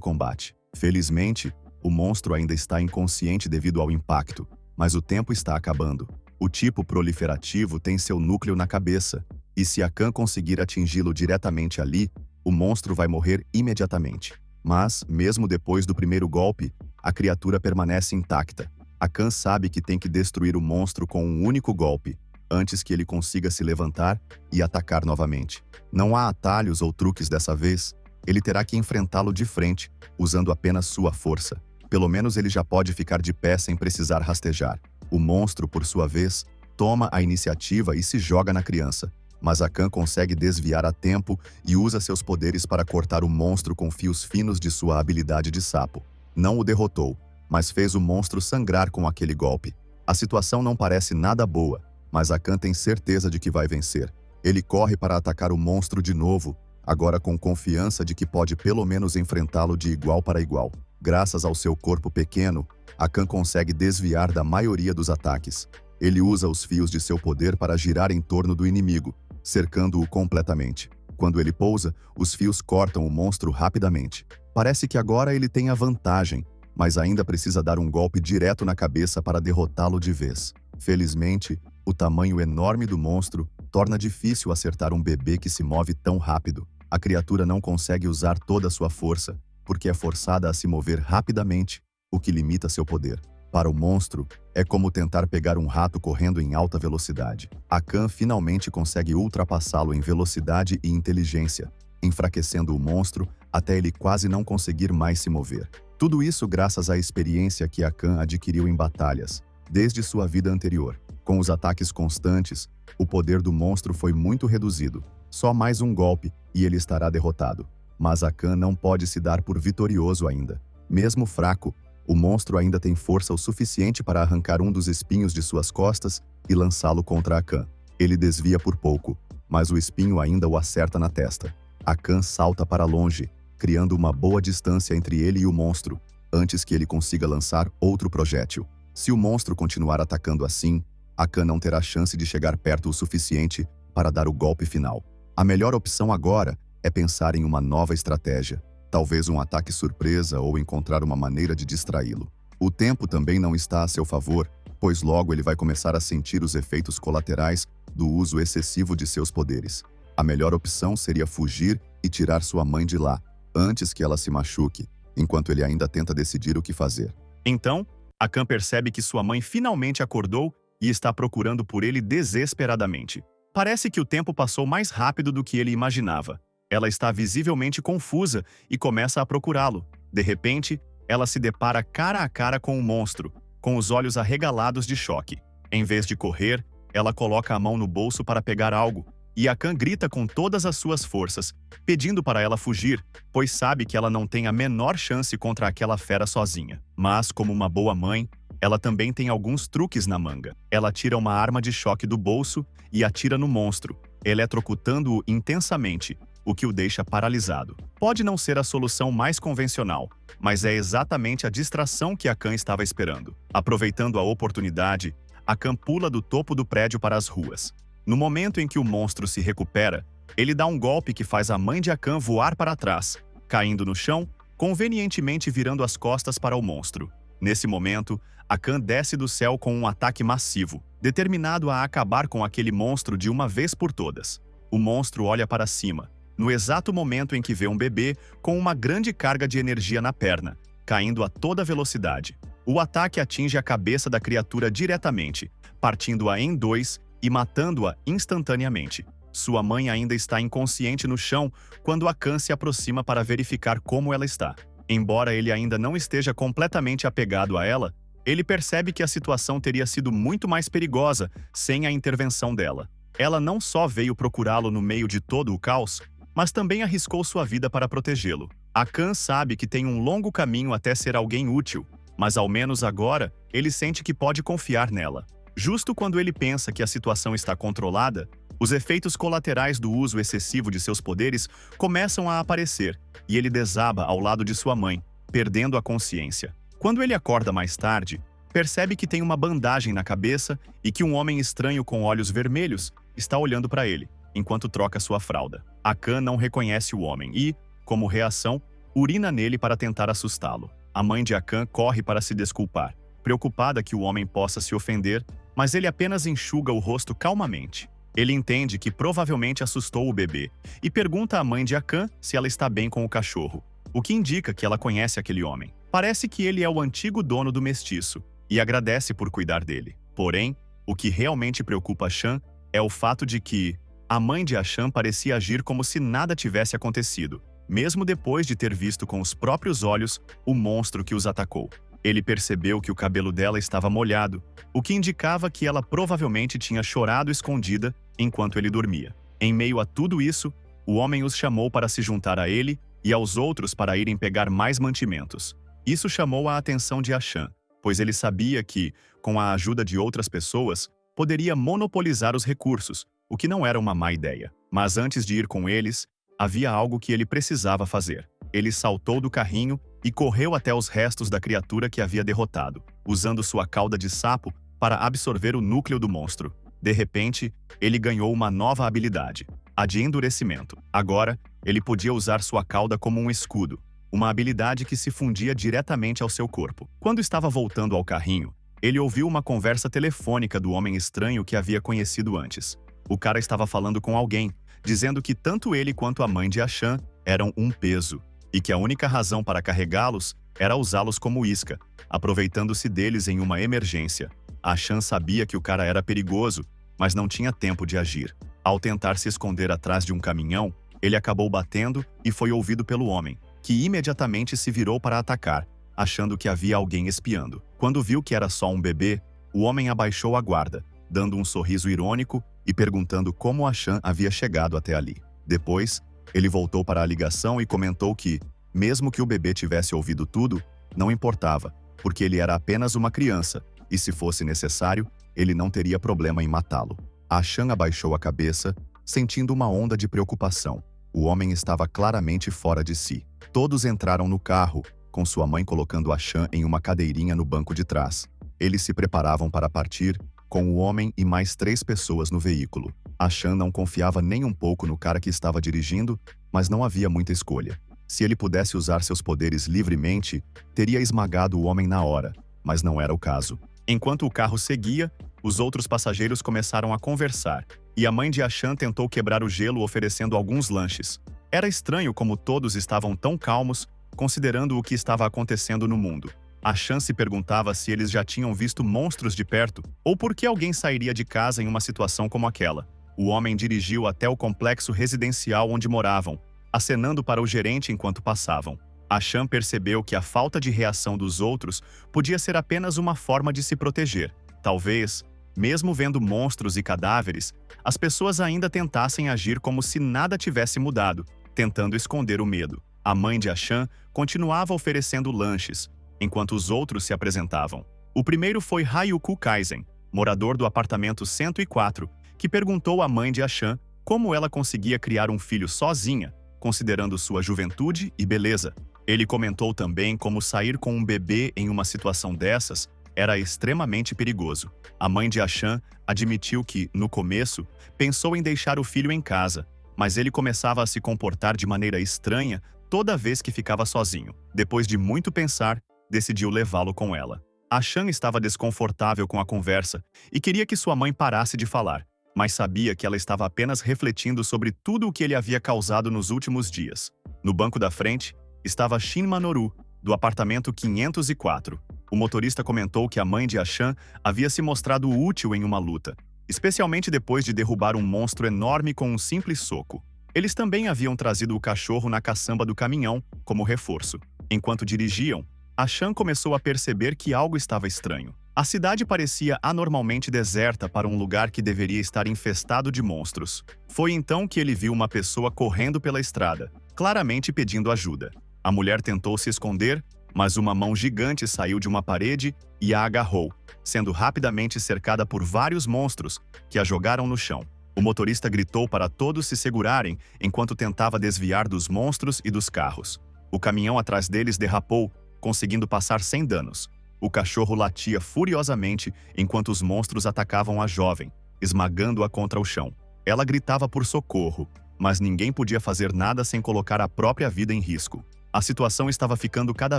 combate. Felizmente, o monstro ainda está inconsciente devido ao impacto, mas o tempo está acabando. O tipo proliferativo tem seu núcleo na cabeça, e se Akan conseguir atingi-lo diretamente ali, o monstro vai morrer imediatamente. Mas, mesmo depois do primeiro golpe, a criatura permanece intacta. Akan sabe que tem que destruir o monstro com um único golpe, antes que ele consiga se levantar e atacar novamente. Não há atalhos ou truques dessa vez, ele terá que enfrentá-lo de frente, usando apenas sua força. Pelo menos ele já pode ficar de pé sem precisar rastejar. O monstro, por sua vez, toma a iniciativa e se joga na criança, mas Akan consegue desviar a tempo e usa seus poderes para cortar o monstro com fios finos de sua habilidade de sapo. Não o derrotou, mas fez o monstro sangrar com aquele golpe. A situação não parece nada boa, mas Akan tem certeza de que vai vencer. Ele corre para atacar o monstro de novo, agora com confiança de que pode pelo menos enfrentá-lo de igual para igual. Graças ao seu corpo pequeno, Akan consegue desviar da maioria dos ataques. Ele usa os fios de seu poder para girar em torno do inimigo, cercando-o completamente. Quando ele pousa, os fios cortam o monstro rapidamente. Parece que agora ele tem a vantagem, mas ainda precisa dar um golpe direto na cabeça para derrotá-lo de vez. Felizmente, o tamanho enorme do monstro torna difícil acertar um bebê que se move tão rápido. A criatura não consegue usar toda a sua força, porque é forçada a se mover rapidamente, o que limita seu poder. Para o monstro, é como tentar pegar um rato correndo em alta velocidade. Akan finalmente consegue ultrapassá-lo em velocidade e inteligência, enfraquecendo o monstro até ele quase não conseguir mais se mover. Tudo isso graças à experiência que Akan adquiriu em batalhas, desde sua vida anterior. Com os ataques constantes, o poder do monstro foi muito reduzido. Só mais um golpe e ele estará derrotado. Mas Akan não pode se dar por vitorioso ainda. Mesmo fraco, o monstro ainda tem força o suficiente para arrancar um dos espinhos de suas costas e lançá-lo contra Akan. Ele desvia por pouco, mas o espinho ainda o acerta na testa. Akan salta para longe, criando uma boa distância entre ele e o monstro, antes que ele consiga lançar outro projétil. Se o monstro continuar atacando assim, Akan não terá chance de chegar perto o suficiente para dar o golpe final. A melhor opção agora é pensar em uma nova estratégia, talvez um ataque surpresa ou encontrar uma maneira de distraí-lo. O tempo também não está a seu favor, pois logo ele vai começar a sentir os efeitos colaterais do uso excessivo de seus poderes. A melhor opção seria fugir e tirar sua mãe de lá, antes que ela se machuque, enquanto ele ainda tenta decidir o que fazer. Então, Akan percebe que sua mãe finalmente acordou e está procurando por ele desesperadamente. Parece que o tempo passou mais rápido do que ele imaginava. Ela está visivelmente confusa e começa a procurá-lo. De repente, ela se depara cara a cara com o monstro, com os olhos arregalados de choque. Em vez de correr, ela coloca a mão no bolso para pegar algo, e Akan grita com todas as suas forças, pedindo para ela fugir, pois sabe que ela não tem a menor chance contra aquela fera sozinha. Mas, como uma boa mãe, ela também tem alguns truques na manga. Ela tira uma arma de choque do bolso e atira no monstro, eletrocutando-o intensamente, o que o deixa paralisado. Pode não ser a solução mais convencional, mas é exatamente a distração que Akan estava esperando. Aproveitando a oportunidade, Akan pula do topo do prédio para as ruas. No momento em que o monstro se recupera, ele dá um golpe que faz a mãe de Akan voar para trás, caindo no chão, convenientemente virando as costas para o monstro. Nesse momento, Akan desce do céu com um ataque massivo, determinado a acabar com aquele monstro de uma vez por todas. O monstro olha para cima, no exato momento em que vê um bebê com uma grande carga de energia na perna, caindo a toda velocidade. O ataque atinge a cabeça da criatura diretamente, partindo-a em dois e matando-a instantaneamente. Sua mãe ainda está inconsciente no chão quando Akan se aproxima para verificar como ela está. Embora ele ainda não esteja completamente apegado a ela, ele percebe que a situação teria sido muito mais perigosa sem a intervenção dela. Ela não só veio procurá-lo no meio de todo o caos, mas também arriscou sua vida para protegê-lo. Akan sabe que tem um longo caminho até ser alguém útil, mas ao menos agora ele sente que pode confiar nela. Justo quando ele pensa que a situação está controlada, os efeitos colaterais do uso excessivo de seus poderes começam a aparecer e ele desaba ao lado de sua mãe, perdendo a consciência. Quando ele acorda mais tarde, percebe que tem uma bandagem na cabeça e que um homem estranho com olhos vermelhos está olhando para ele, enquanto troca sua fralda. Akan não reconhece o homem e, como reação, urina nele para tentar assustá-lo. A mãe de Akan corre para se desculpar, preocupada que o homem possa se ofender, mas ele apenas enxuga o rosto calmamente. Ele entende que provavelmente assustou o bebê e pergunta à mãe de Akan se ela está bem com o cachorro, o que indica que ela conhece aquele homem. Parece que ele é o antigo dono do mestiço e agradece por cuidar dele. Porém, o que realmente preocupa Shan é o fato de que a mãe de Ashan parecia agir como se nada tivesse acontecido, mesmo depois de ter visto com os próprios olhos o monstro que os atacou. Ele percebeu que o cabelo dela estava molhado, o que indicava que ela provavelmente tinha chorado escondida enquanto ele dormia. Em meio a tudo isso, o homem os chamou para se juntar a ele e aos outros para irem pegar mais mantimentos. Isso chamou a atenção de Ashan, pois ele sabia que, com a ajuda de outras pessoas, poderia monopolizar os recursos, o que não era uma má ideia. Mas antes de ir com eles, havia algo que ele precisava fazer. Ele saltou do carrinho e correu até os restos da criatura que havia derrotado, usando sua cauda de sapo para absorver o núcleo do monstro. De repente, ele ganhou uma nova habilidade, a de endurecimento. Agora, ele podia usar sua cauda como um escudo, uma habilidade que se fundia diretamente ao seu corpo. Quando estava voltando ao carrinho, ele ouviu uma conversa telefônica do homem estranho que havia conhecido antes. O cara estava falando com alguém, dizendo que tanto ele quanto a mãe de Ashan eram um peso, e que a única razão para carregá-los era usá-los como isca, aproveitando-se deles em uma emergência. Ashan sabia que o cara era perigoso, mas não tinha tempo de agir. Ao tentar se esconder atrás de um caminhão, ele acabou batendo e foi ouvido pelo homem, que imediatamente se virou para atacar, achando que havia alguém espiando. Quando viu que era só um bebê, o homem abaixou a guarda, dando um sorriso irônico e perguntando como Ashan havia chegado até ali. Depois, ele voltou para a ligação e comentou que, mesmo que o bebê tivesse ouvido tudo, não importava, porque ele era apenas uma criança, e se fosse necessário, ele não teria problema em matá-lo. Ashan abaixou a cabeça, sentindo uma onda de preocupação. O homem estava claramente fora de si. Todos entraram no carro, com sua mãe colocando Ashan em uma cadeirinha no banco de trás. Eles se preparavam para partir, com o homem e mais 3 pessoas no veículo. Ashan não confiava nem um pouco no cara que estava dirigindo, mas não havia muita escolha. Se ele pudesse usar seus poderes livremente, teria esmagado o homem na hora, mas não era o caso. Enquanto o carro seguia, os outros passageiros começaram a conversar, e a mãe de Ashan tentou quebrar o gelo oferecendo alguns lanches. Era estranho como todos estavam tão calmos, considerando o que estava acontecendo no mundo. Ashan se perguntava se eles já tinham visto monstros de perto, ou por que alguém sairia de casa em uma situação como aquela. O homem dirigiu até o complexo residencial onde moravam, acenando para o gerente enquanto passavam. Ashan percebeu que a falta de reação dos outros podia ser apenas uma forma de se proteger. Talvez, mesmo vendo monstros e cadáveres, as pessoas ainda tentassem agir como se nada tivesse mudado, tentando esconder o medo. A mãe de Ashan continuava oferecendo lanches, enquanto os outros se apresentavam. O primeiro foi Hayuku Kaizen, morador do apartamento 104, que perguntou à mãe de Ashan como ela conseguia criar um filho sozinha, considerando sua juventude e beleza. Ele comentou também como sair com um bebê em uma situação dessas era extremamente perigoso. A mãe de Ashan admitiu que, no começo, pensou em deixar o filho em casa, mas ele começava a se comportar de maneira estranha toda vez que ficava sozinho. Depois de muito pensar, decidiu levá-lo com ela. Ashan estava desconfortável com a conversa e queria que sua mãe parasse de falar, mas sabia que ela estava apenas refletindo sobre tudo o que ele havia causado nos últimos dias. No banco da frente, estava Shin Manoru, do apartamento 504. O motorista comentou que a mãe de Ashan havia se mostrado útil em uma luta, especialmente depois de derrubar um monstro enorme com um simples soco. Eles também haviam trazido o cachorro na caçamba do caminhão, como reforço. Enquanto dirigiam, Ashan começou a perceber que algo estava estranho. A cidade parecia anormalmente deserta para um lugar que deveria estar infestado de monstros. Foi então que ele viu uma pessoa correndo pela estrada, claramente pedindo ajuda. A mulher tentou se esconder, mas uma mão gigante saiu de uma parede e a agarrou, sendo rapidamente cercada por vários monstros que a jogaram no chão. O motorista gritou para todos se segurarem enquanto tentava desviar dos monstros e dos carros. O caminhão atrás deles derrapou, conseguindo passar sem danos. O cachorro latia furiosamente enquanto os monstros atacavam a jovem, esmagando-a contra o chão. Ela gritava por socorro, mas ninguém podia fazer nada sem colocar a própria vida em risco. A situação estava ficando cada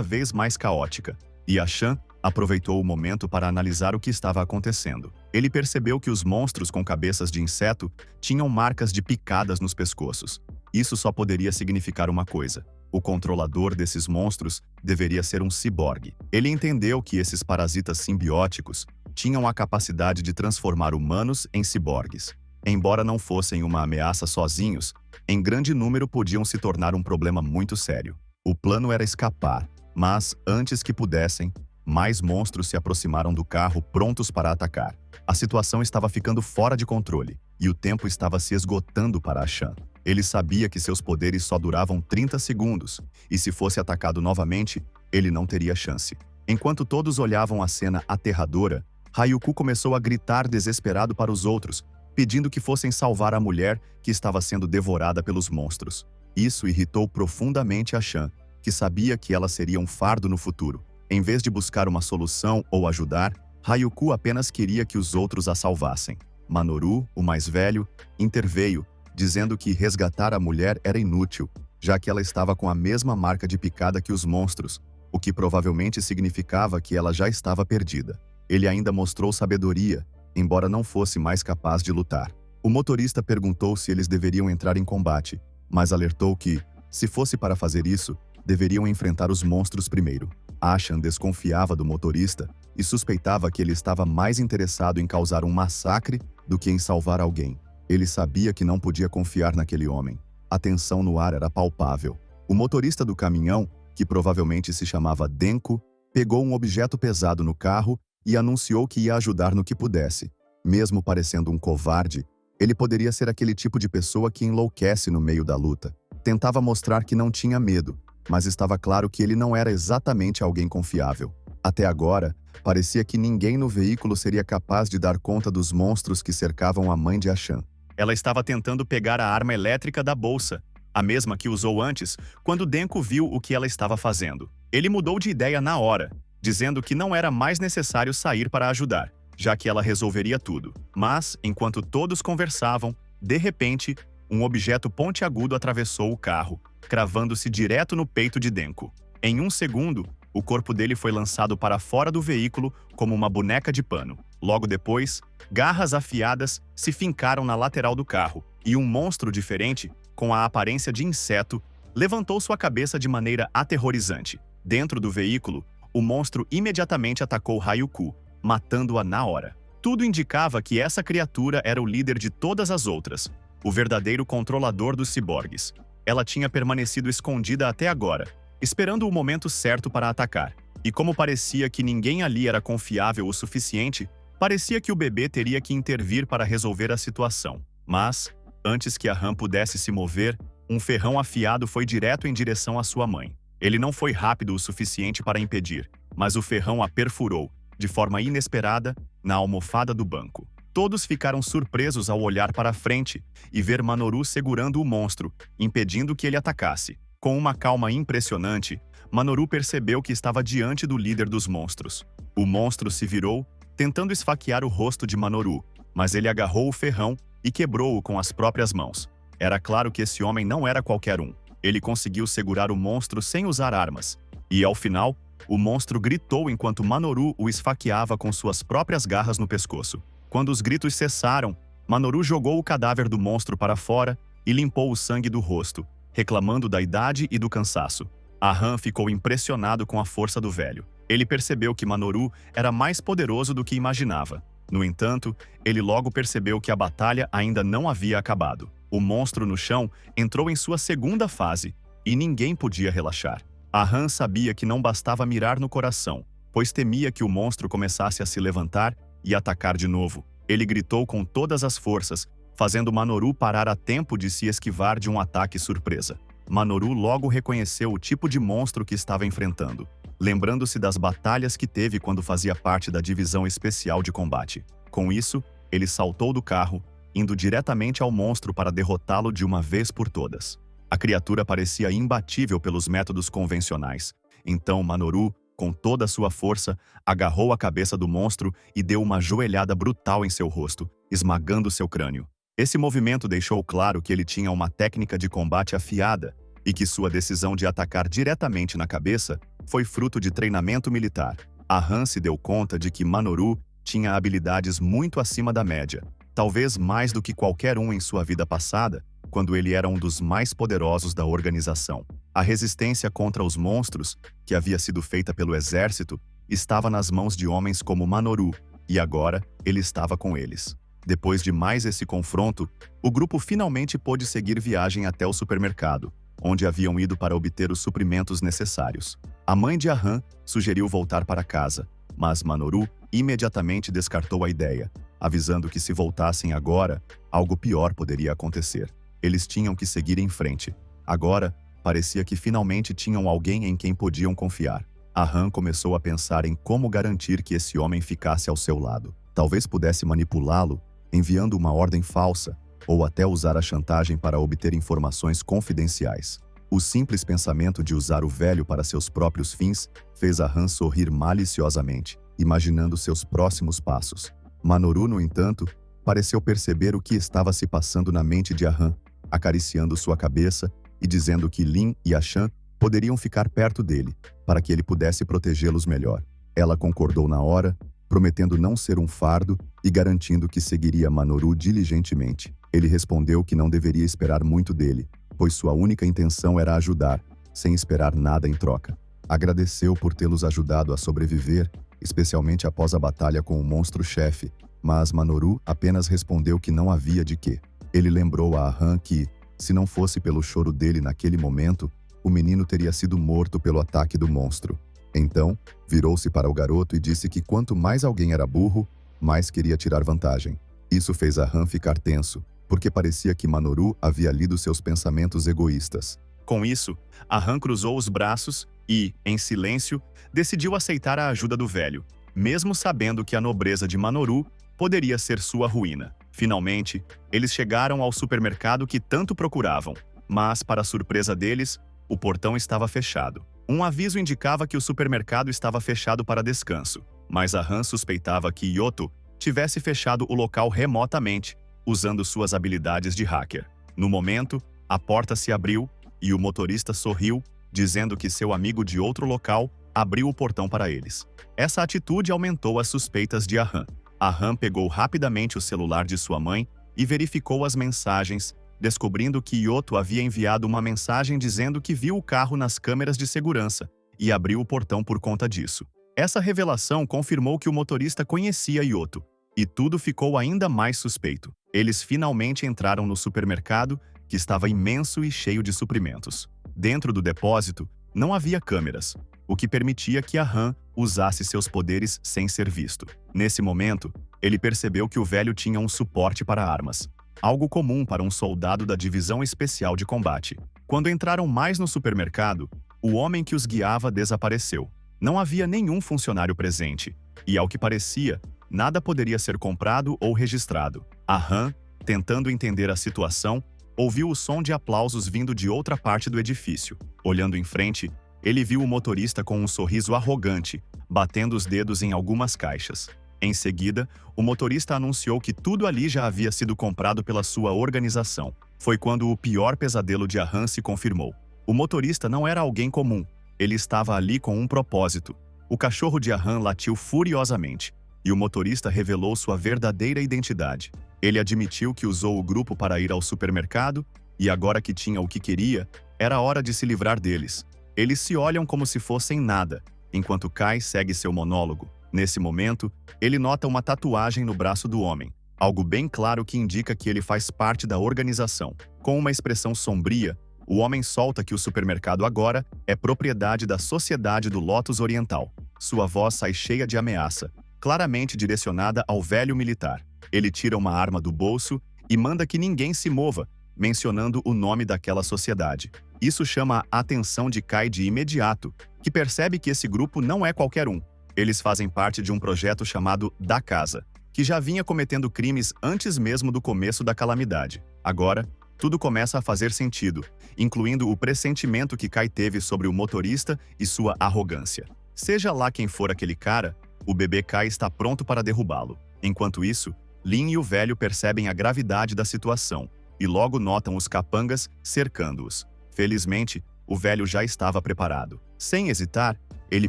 vez mais caótica, e Achan aproveitou o momento para analisar o que estava acontecendo. Ele percebeu que os monstros com cabeças de inseto tinham marcas de picadas nos pescoços. Isso só poderia significar uma coisa: o controlador desses monstros deveria ser um ciborgue. Ele entendeu que esses parasitas simbióticos tinham a capacidade de transformar humanos em ciborgues. Embora não fossem uma ameaça sozinhos, em grande número podiam se tornar um problema muito sério. O plano era escapar, mas, antes que pudessem, mais monstros se aproximaram do carro prontos para atacar. A situação estava ficando fora de controle, e o tempo estava se esgotando para Achan. Ele sabia que seus poderes só duravam 30 segundos, e se fosse atacado novamente, ele não teria chance. Enquanto todos olhavam a cena aterradora, Ryuko começou a gritar desesperado para os outros, pedindo que fossem salvar a mulher que estava sendo devorada pelos monstros. Isso irritou profundamente Achan, que sabia que ela seria um fardo no futuro. Em vez de buscar uma solução ou ajudar, Ryuko apenas queria que os outros a salvassem. Manoru, o mais velho, interveio, dizendo que resgatar a mulher era inútil, já que ela estava com a mesma marca de picada que os monstros, o que provavelmente significava que ela já estava perdida. Ele ainda mostrou sabedoria, embora não fosse mais capaz de lutar. O motorista perguntou se eles deveriam entrar em combate, mas alertou que, se fosse para fazer isso, deveriam enfrentar os monstros primeiro. Achan desconfiava do motorista e suspeitava que ele estava mais interessado em causar um massacre do que em salvar alguém. Ele sabia que não podia confiar naquele homem. A tensão no ar era palpável. O motorista do caminhão, que provavelmente se chamava Denko, pegou um objeto pesado no carro e anunciou que ia ajudar no que pudesse. Mesmo parecendo um covarde, ele poderia ser aquele tipo de pessoa que enlouquece no meio da luta. Tentava mostrar que não tinha medo, mas estava claro que ele não era exatamente alguém confiável. Até agora, parecia que ninguém no veículo seria capaz de dar conta dos monstros que cercavam a mãe de Achan. Ela estava tentando pegar a arma elétrica da bolsa, a mesma que usou antes, quando Denko viu o que ela estava fazendo. Ele mudou de ideia na hora, dizendo que não era mais necessário sair para ajudar, já que ela resolveria tudo. Mas, enquanto todos conversavam, de repente, um objeto pontiagudo atravessou o carro, cravando-se direto no peito de Denko. Em um segundo, o corpo dele foi lançado para fora do veículo como uma boneca de pano. Logo depois, garras afiadas se fincaram na lateral do carro, e um monstro diferente, com a aparência de inseto, levantou sua cabeça de maneira aterrorizante. Dentro do veículo, o monstro imediatamente atacou Ryuko, matando-a na hora. Tudo indicava que essa criatura era o líder de todas as outras, o verdadeiro controlador dos ciborgues. Ela tinha permanecido escondida até agora, esperando o momento certo para atacar. E como parecia que ninguém ali era confiável o suficiente, parecia que o bebê teria que intervir para resolver a situação. Mas, antes que a Ram pudesse se mover, um ferrão afiado foi direto em direção à sua mãe. Ele não foi rápido o suficiente para impedir, mas o ferrão a perfurou, de forma inesperada, na almofada do banco. Todos ficaram surpresos ao olhar para frente e ver Manoru segurando o monstro, impedindo que ele atacasse. Com uma calma impressionante, Manoru percebeu que estava diante do líder dos monstros. O monstro se virou, tentando esfaquear o rosto de Manoru, mas ele agarrou o ferrão e quebrou-o com as próprias mãos. Era claro que esse homem não era qualquer um. Ele conseguiu segurar o monstro sem usar armas. E, ao final, o monstro gritou enquanto Manoru o esfaqueava com suas próprias garras no pescoço. Quando os gritos cessaram, Manoru jogou o cadáver do monstro para fora e limpou o sangue do rosto, reclamando da idade e do cansaço. Ram ficou impressionado com a força do velho. Ele percebeu que Manoru era mais poderoso do que imaginava. No entanto, ele logo percebeu que a batalha ainda não havia acabado. O monstro no chão entrou em sua segunda fase, e ninguém podia relaxar. Ram sabia que não bastava mirar no coração, pois temia que o monstro começasse a se levantar e atacar de novo. Ele gritou com todas as forças, fazendo Manoru parar a tempo de se esquivar de um ataque surpresa. Manoru logo reconheceu o tipo de monstro que estava enfrentando, lembrando-se das batalhas que teve quando fazia parte da divisão especial de combate. Com isso, ele saltou do carro, indo diretamente ao monstro para derrotá-lo de uma vez por todas. A criatura parecia imbatível pelos métodos convencionais. Então Manoru, com toda a sua força, agarrou a cabeça do monstro e deu uma joelhada brutal em seu rosto, esmagando seu crânio. Esse movimento deixou claro que ele tinha uma técnica de combate afiada e que sua decisão de atacar diretamente na cabeça foi fruto de treinamento militar. A Han se deu conta de que Manoru tinha habilidades muito acima da média, talvez mais do que qualquer um em sua vida passada, quando ele era um dos mais poderosos da organização. A resistência contra os monstros, que havia sido feita pelo exército, estava nas mãos de homens como Manoru, e agora ele estava com eles. Depois de mais esse confronto, o grupo finalmente pôde seguir viagem até o supermercado, onde haviam ido para obter os suprimentos necessários. A mãe de Ahan sugeriu voltar para casa, mas Manoru imediatamente descartou a ideia, avisando que se voltassem agora, algo pior poderia acontecer. Eles tinham que seguir em frente. Agora, parecia que finalmente tinham alguém em quem podiam confiar. Ahan começou a pensar em como garantir que esse homem ficasse ao seu lado. Talvez pudesse manipulá-lo, enviando uma ordem falsa, ou até usar a chantagem para obter informações confidenciais. O simples pensamento de usar o velho para seus próprios fins fez Ahan sorrir maliciosamente, imaginando seus próximos passos. Manoru, no entanto, pareceu perceber o que estava se passando na mente de Ahan, acariciando sua cabeça e dizendo que Lin e Achan poderiam ficar perto dele, para que ele pudesse protegê-los melhor. Ela concordou na hora, prometendo não ser um fardo e garantindo que seguiria Manoru diligentemente. Ele respondeu que não deveria esperar muito dele, pois sua única intenção era ajudar, sem esperar nada em troca. Agradeceu por tê-los ajudado a sobreviver, especialmente após a batalha com o monstro-chefe, mas Manoru apenas respondeu que não havia de quê. Ele lembrou a Ahan que, se não fosse pelo choro dele naquele momento, o menino teria sido morto pelo ataque do monstro. Então, virou-se para o garoto e disse que quanto mais alguém era burro, mais queria tirar vantagem. Isso fez Ahan ficar tenso, porque parecia que Manoru havia lido seus pensamentos egoístas. Com isso, Ahan cruzou os braços e, em silêncio, decidiu aceitar a ajuda do velho, mesmo sabendo que a nobreza de Manoru poderia ser sua ruína. Finalmente, eles chegaram ao supermercado que tanto procuravam, mas, para surpresa deles, o portão estava fechado. Um aviso indicava que o supermercado estava fechado para descanso, mas Ahan suspeitava que Yoto tivesse fechado o local remotamente, usando suas habilidades de hacker. No momento, a porta se abriu e o motorista sorriu, dizendo que seu amigo de outro local abriu o portão para eles. Essa atitude aumentou as suspeitas de Ahan. Ahan pegou rapidamente o celular de sua mãe e verificou as mensagens, descobrindo que Yoto havia enviado uma mensagem dizendo que viu o carro nas câmeras de segurança e abriu o portão por conta disso. Essa revelação confirmou que o motorista conhecia Yoto, e tudo ficou ainda mais suspeito. Eles finalmente entraram no supermercado, que estava imenso e cheio de suprimentos. Dentro do depósito, não havia câmeras, o que permitia que Ahan usasse seus poderes sem ser visto. Nesse momento, ele percebeu que o velho tinha um suporte para armas, algo comum para um soldado da Divisão Especial de Combate. Quando entraram mais no supermercado, o homem que os guiava desapareceu. Não havia nenhum funcionário presente, e ao que parecia, nada poderia ser comprado ou registrado. Ahan, tentando entender a situação, ouviu o som de aplausos vindo de outra parte do edifício. Olhando em frente, ele viu o motorista com um sorriso arrogante, batendo os dedos em algumas caixas. Em seguida, o motorista anunciou que tudo ali já havia sido comprado pela sua organização. Foi quando o pior pesadelo de Ahan se confirmou. O motorista não era alguém comum. Ele estava ali com um propósito. O cachorro de Ahan latiu furiosamente, e o motorista revelou sua verdadeira identidade. Ele admitiu que usou o grupo para ir ao supermercado, e agora que tinha o que queria, era hora de se livrar deles. Eles se olham como se fossem nada, enquanto Kai segue seu monólogo. Nesse momento, ele nota uma tatuagem no braço do homem, algo bem claro que indica que ele faz parte da organização. Com uma expressão sombria, o homem solta que o supermercado agora é propriedade da Sociedade do Lotus Oriental. Sua voz sai cheia de ameaça, claramente direcionada ao velho militar. Ele tira uma arma do bolso e manda que ninguém se mova, mencionando o nome daquela sociedade. Isso chama a atenção de Kai de imediato, que percebe que esse grupo não é qualquer um. Eles fazem parte de um projeto chamado Da Casa, que já vinha cometendo crimes antes mesmo do começo da calamidade. Agora, tudo começa a fazer sentido, incluindo o pressentimento que Kai teve sobre o motorista e sua arrogância. Seja lá quem for aquele cara, o bebê Kai está pronto para derrubá-lo. Enquanto isso, Lin e o velho percebem a gravidade da situação e logo notam os capangas cercando-os. Felizmente, o velho já estava preparado. Sem hesitar, ele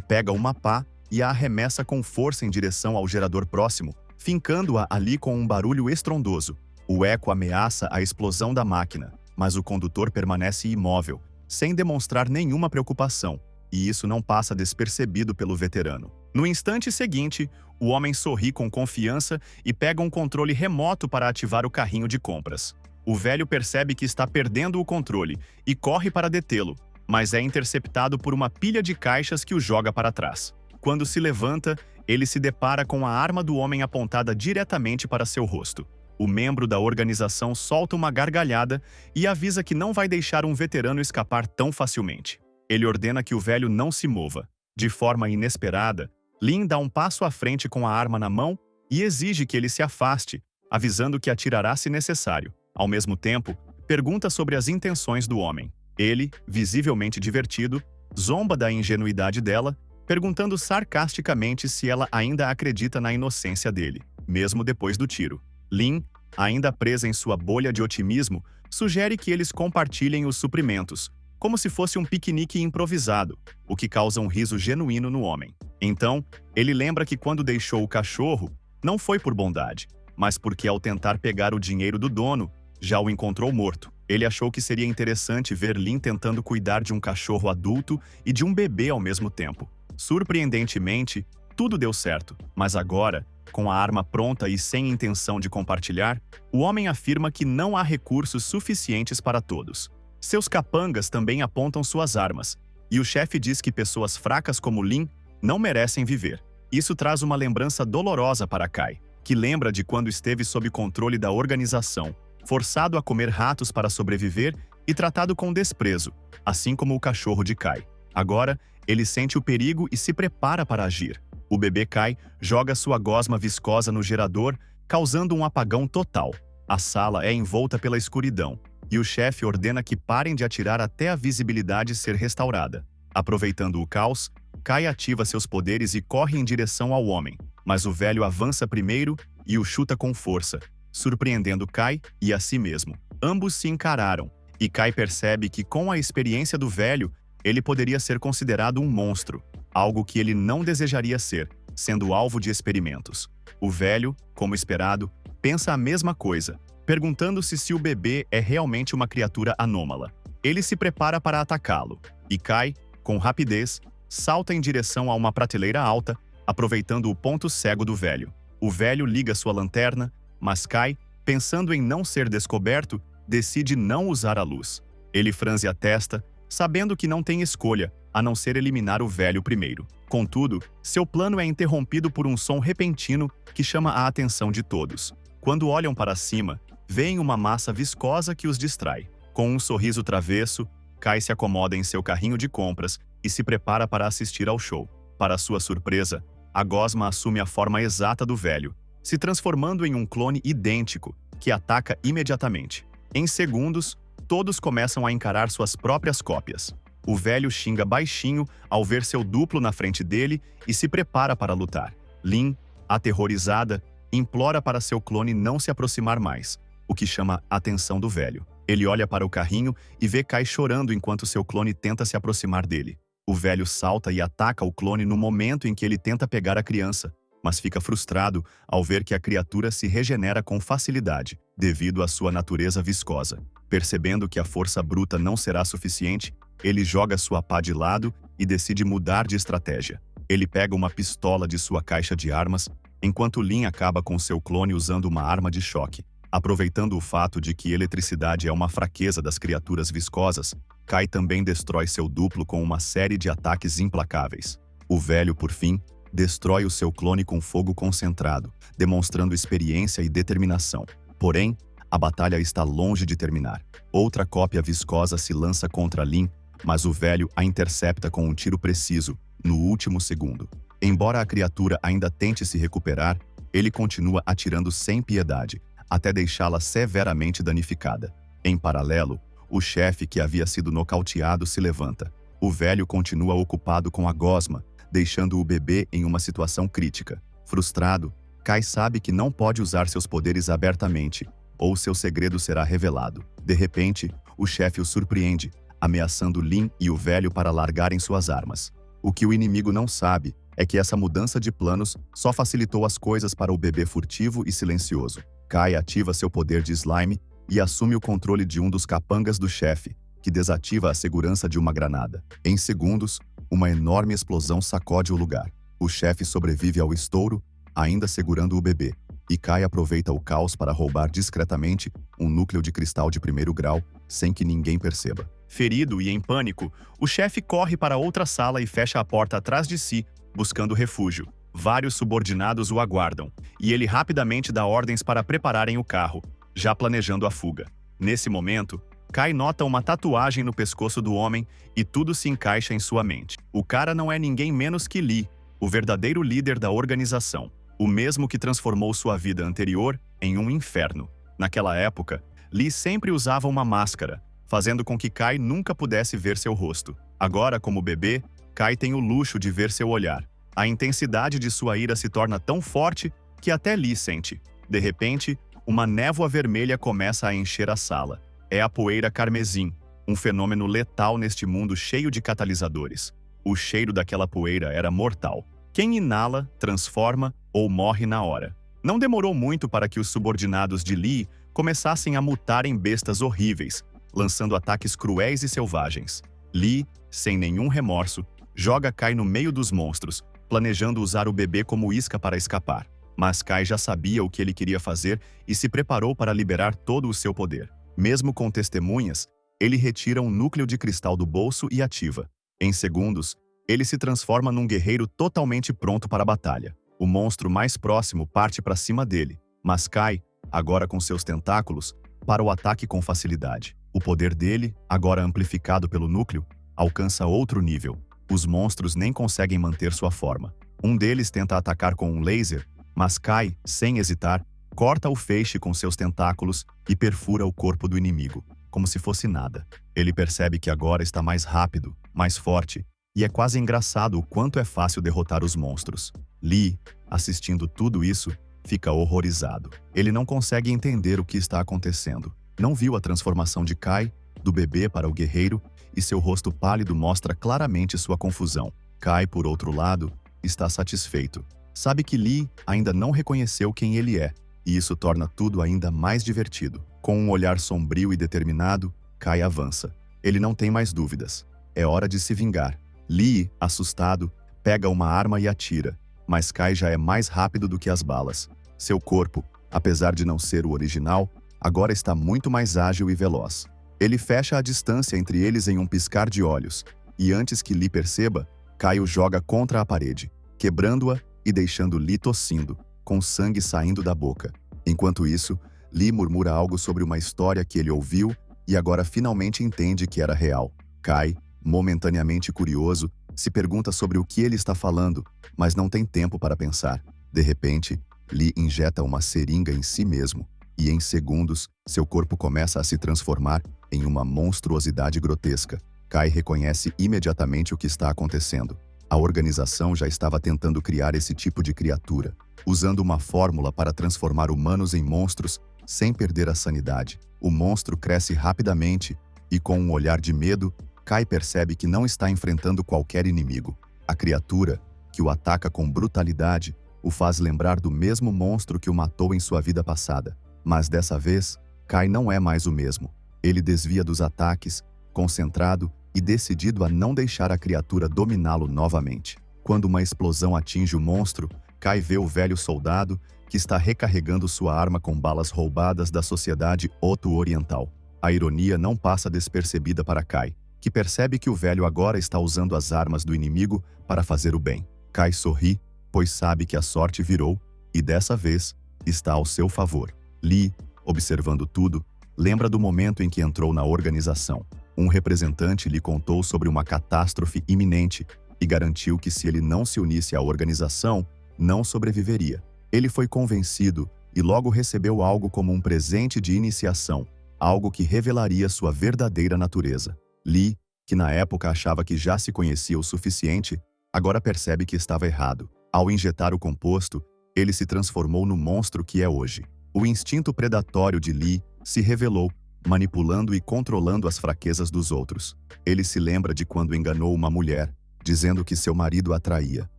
pega uma pá e a arremessa com força em direção ao gerador próximo, fincando-a ali com um barulho estrondoso. O eco ameaça a explosão da máquina, mas o condutor permanece imóvel, sem demonstrar nenhuma preocupação, e isso não passa despercebido pelo veterano. No instante seguinte, o homem sorri com confiança e pega um controle remoto para ativar o carrinho de compras. O velho percebe que está perdendo o controle e corre para detê-lo, mas é interceptado por uma pilha de caixas que o joga para trás. Quando se levanta, ele se depara com a arma do homem apontada diretamente para seu rosto. O membro da organização solta uma gargalhada e avisa que não vai deixar um veterano escapar tão facilmente. Ele ordena que o velho não se mova. De forma inesperada, Lin dá um passo à frente com a arma na mão e exige que ele se afaste, avisando que atirará se necessário. Ao mesmo tempo, pergunta sobre as intenções do homem. Ele, visivelmente divertido, zomba da ingenuidade dela, perguntando sarcasticamente se ela ainda acredita na inocência dele, mesmo depois do tiro. Lin, ainda presa em sua bolha de otimismo, sugere que eles compartilhem os suprimentos, como se fosse um piquenique improvisado, o que causa um riso genuíno no homem. Então, ele lembra que quando deixou o cachorro, não foi por bondade, mas porque ao tentar pegar o dinheiro do dono, já o encontrou morto. Ele achou que seria interessante ver Lin tentando cuidar de um cachorro adulto e de um bebê ao mesmo tempo. Surpreendentemente, tudo deu certo, mas agora, com a arma pronta e sem intenção de compartilhar, o homem afirma que não há recursos suficientes para todos. Seus capangas também apontam suas armas, e o chefe diz que pessoas fracas como Lin não merecem viver. Isso traz uma lembrança dolorosa para Kai, que lembra de quando esteve sob controle da organização, forçado a comer ratos para sobreviver e tratado com desprezo, assim como o cachorro de Kai. Agora, ele sente o perigo e se prepara para agir. O bebê Kai joga sua gosma viscosa no gerador, causando um apagão total. A sala é envolta pela escuridão, e o chefe ordena que parem de atirar até a visibilidade ser restaurada. Aproveitando o caos, Kai ativa seus poderes e corre em direção ao homem, mas o velho avança primeiro e o chuta com força, surpreendendo Kai e a si mesmo. Ambos se encararam, e Kai percebe que com a experiência do velho, ele poderia ser considerado um monstro, algo que ele não desejaria ser, sendo alvo de experimentos. O velho, como esperado, pensa a mesma coisa, perguntando-se se o bebê é realmente uma criatura anômala. Ele se prepara para atacá-lo, e Kai, com rapidez, salta em direção a uma prateleira alta, aproveitando o ponto cego do velho. O velho liga sua lanterna, mas Kai, pensando em não ser descoberto, decide não usar a luz. Ele franze a testa, sabendo que não tem escolha, a não ser eliminar o velho primeiro. Contudo, seu plano é interrompido por um som repentino que chama a atenção de todos. Quando olham para cima, veem uma massa viscosa que os distrai. Com um sorriso travesso, Kai se acomoda em seu carrinho de compras e se prepara para assistir ao show. Para sua surpresa, a gosma assume a forma exata do velho, se transformando em um clone idêntico, que ataca imediatamente. Em segundos, todos começam a encarar suas próprias cópias. O velho xinga baixinho ao ver seu duplo na frente dele e se prepara para lutar. Lin, aterrorizada, implora para seu clone não se aproximar mais, o que chama a atenção do velho. Ele olha para o carrinho e vê Kai chorando enquanto seu clone tenta se aproximar dele. O velho salta e ataca o clone no momento em que ele tenta pegar a criança, mas fica frustrado ao ver que a criatura se regenera com facilidade, devido à sua natureza viscosa. Percebendo que a força bruta não será suficiente, ele joga sua pá de lado e decide mudar de estratégia. Ele pega uma pistola de sua caixa de armas, enquanto Lin acaba com seu clone usando uma arma de choque. Aproveitando o fato de que eletricidade é uma fraqueza das criaturas viscosas, Kai também destrói seu duplo com uma série de ataques implacáveis. O velho, por fim, destrói o seu clone com fogo concentrado, demonstrando experiência e determinação. Porém, a batalha está longe de terminar. Outra cópia viscosa se lança contra Lin, mas o velho a intercepta com um tiro preciso, no último segundo. Embora a criatura ainda tente se recuperar, ele continua atirando sem piedade, até deixá-la severamente danificada. Em paralelo, o chefe que havia sido nocauteado se levanta. O velho continua ocupado com a gosma, deixando o bebê em uma situação crítica. Frustrado, Kai sabe que não pode usar seus poderes abertamente, ou seu segredo será revelado. De repente, o chefe o surpreende, ameaçando Lin e o velho para largarem suas armas. O que o inimigo não sabe é que essa mudança de planos só facilitou as coisas para o bebê furtivo e silencioso. Kai ativa seu poder de slime e assume o controle de um dos capangas do chefe, que desativa a segurança de uma granada. Em segundos, uma enorme explosão sacode o lugar. O chefe sobrevive ao estouro, ainda segurando o bebê, e Kai aproveita o caos para roubar discretamente um núcleo de cristal de primeiro grau, sem que ninguém perceba. Ferido e em pânico, o chefe corre para outra sala e fecha a porta atrás de si, buscando refúgio. Vários subordinados o aguardam, e ele rapidamente dá ordens para prepararem o carro, já planejando a fuga. Nesse momento, Kai nota uma tatuagem no pescoço do homem e tudo se encaixa em sua mente. O cara não é ninguém menos que Lee, o verdadeiro líder da organização, o mesmo que transformou sua vida anterior em um inferno. Naquela época, Lee sempre usava uma máscara, fazendo com que Kai nunca pudesse ver seu rosto. Agora, como bebê, Kai tem o luxo de ver seu olhar. A intensidade de sua ira se torna tão forte que até Lee sente. De repente, uma névoa vermelha começa a encher a sala. É a poeira carmesim, um fenômeno letal neste mundo cheio de catalisadores. O cheiro daquela poeira era mortal. Quem inala, transforma ou morre na hora. Não demorou muito para que os subordinados de Lee começassem a mutar em bestas horríveis, lançando ataques cruéis e selvagens. Lee, sem nenhum remorso, joga Kai no meio dos monstros, planejando usar o bebê como isca para escapar. Mas Kai já sabia o que ele queria fazer e se preparou para liberar todo o seu poder. Mesmo com testemunhas, ele retira um núcleo de cristal do bolso e ativa. Em segundos, ele se transforma num guerreiro totalmente pronto para a batalha. O monstro mais próximo parte para cima dele, mas Kai, agora com seus tentáculos, para o ataque com facilidade. O poder dele, agora amplificado pelo núcleo, alcança outro nível. Os monstros nem conseguem manter sua forma. Um deles tenta atacar com um laser, mas Kai, sem hesitar, corta o feixe com seus tentáculos e perfura o corpo do inimigo, como se fosse nada. Ele percebe que agora está mais rápido, mais forte, e é quase engraçado o quanto é fácil derrotar os monstros. Lee, assistindo tudo isso, fica horrorizado. Ele não consegue entender o que está acontecendo. Não viu a transformação de Kai, do bebê para o guerreiro, e seu rosto pálido mostra claramente sua confusão. Kai, por outro lado, está satisfeito. Sabe que Lee ainda não reconheceu quem ele é, e isso torna tudo ainda mais divertido. Com um olhar sombrio e determinado, Kai avança. Ele não tem mais dúvidas. É hora de se vingar. Lee, assustado, pega uma arma e atira, mas Kai já é mais rápido do que as balas. Seu corpo, apesar de não ser o original, agora está muito mais ágil e veloz. Ele fecha a distância entre eles em um piscar de olhos, e antes que Lee perceba, Kai o joga contra a parede, quebrando-a e deixando Lee tossindo, com sangue saindo da boca. Enquanto isso, Lee murmura algo sobre uma história que ele ouviu e agora finalmente entende que era real. Kai, momentaneamente curioso, se pergunta sobre o que ele está falando, mas não tem tempo para pensar. De repente, Lee injeta uma seringa em si mesmo, e em segundos, seu corpo começa a se transformar em uma monstruosidade grotesca. Kai reconhece imediatamente o que está acontecendo. A organização já estava tentando criar esse tipo de criatura, usando uma fórmula para transformar humanos em monstros sem perder a sanidade. O monstro cresce rapidamente e, com um olhar de medo, Kai percebe que não está enfrentando qualquer inimigo. A criatura, que o ataca com brutalidade, o faz lembrar do mesmo monstro que o matou em sua vida passada. Mas dessa vez, Kai não é mais o mesmo. Ele desvia dos ataques, concentrado e decidido a não deixar a criatura dominá-lo novamente. Quando uma explosão atinge o monstro, Kai vê o velho soldado, que está recarregando sua arma com balas roubadas da sociedade Oto-Oriental. A ironia não passa despercebida para Kai, que percebe que o velho agora está usando as armas do inimigo para fazer o bem. Kai sorri, pois sabe que a sorte virou, e dessa vez, está ao seu favor. Lee, observando tudo, lembra do momento em que entrou na organização. Um representante lhe contou sobre uma catástrofe iminente e garantiu que se ele não se unisse à organização, não sobreviveria. Ele foi convencido e logo recebeu algo como um presente de iniciação, algo que revelaria sua verdadeira natureza. Lee, que na época achava que já se conhecia o suficiente, agora percebe que estava errado. Ao injetar o composto, ele se transformou no monstro que é hoje. O instinto predatório de Lee se revelou, manipulando e controlando as fraquezas dos outros. Ele se lembra de quando enganou uma mulher, dizendo que seu marido a traía.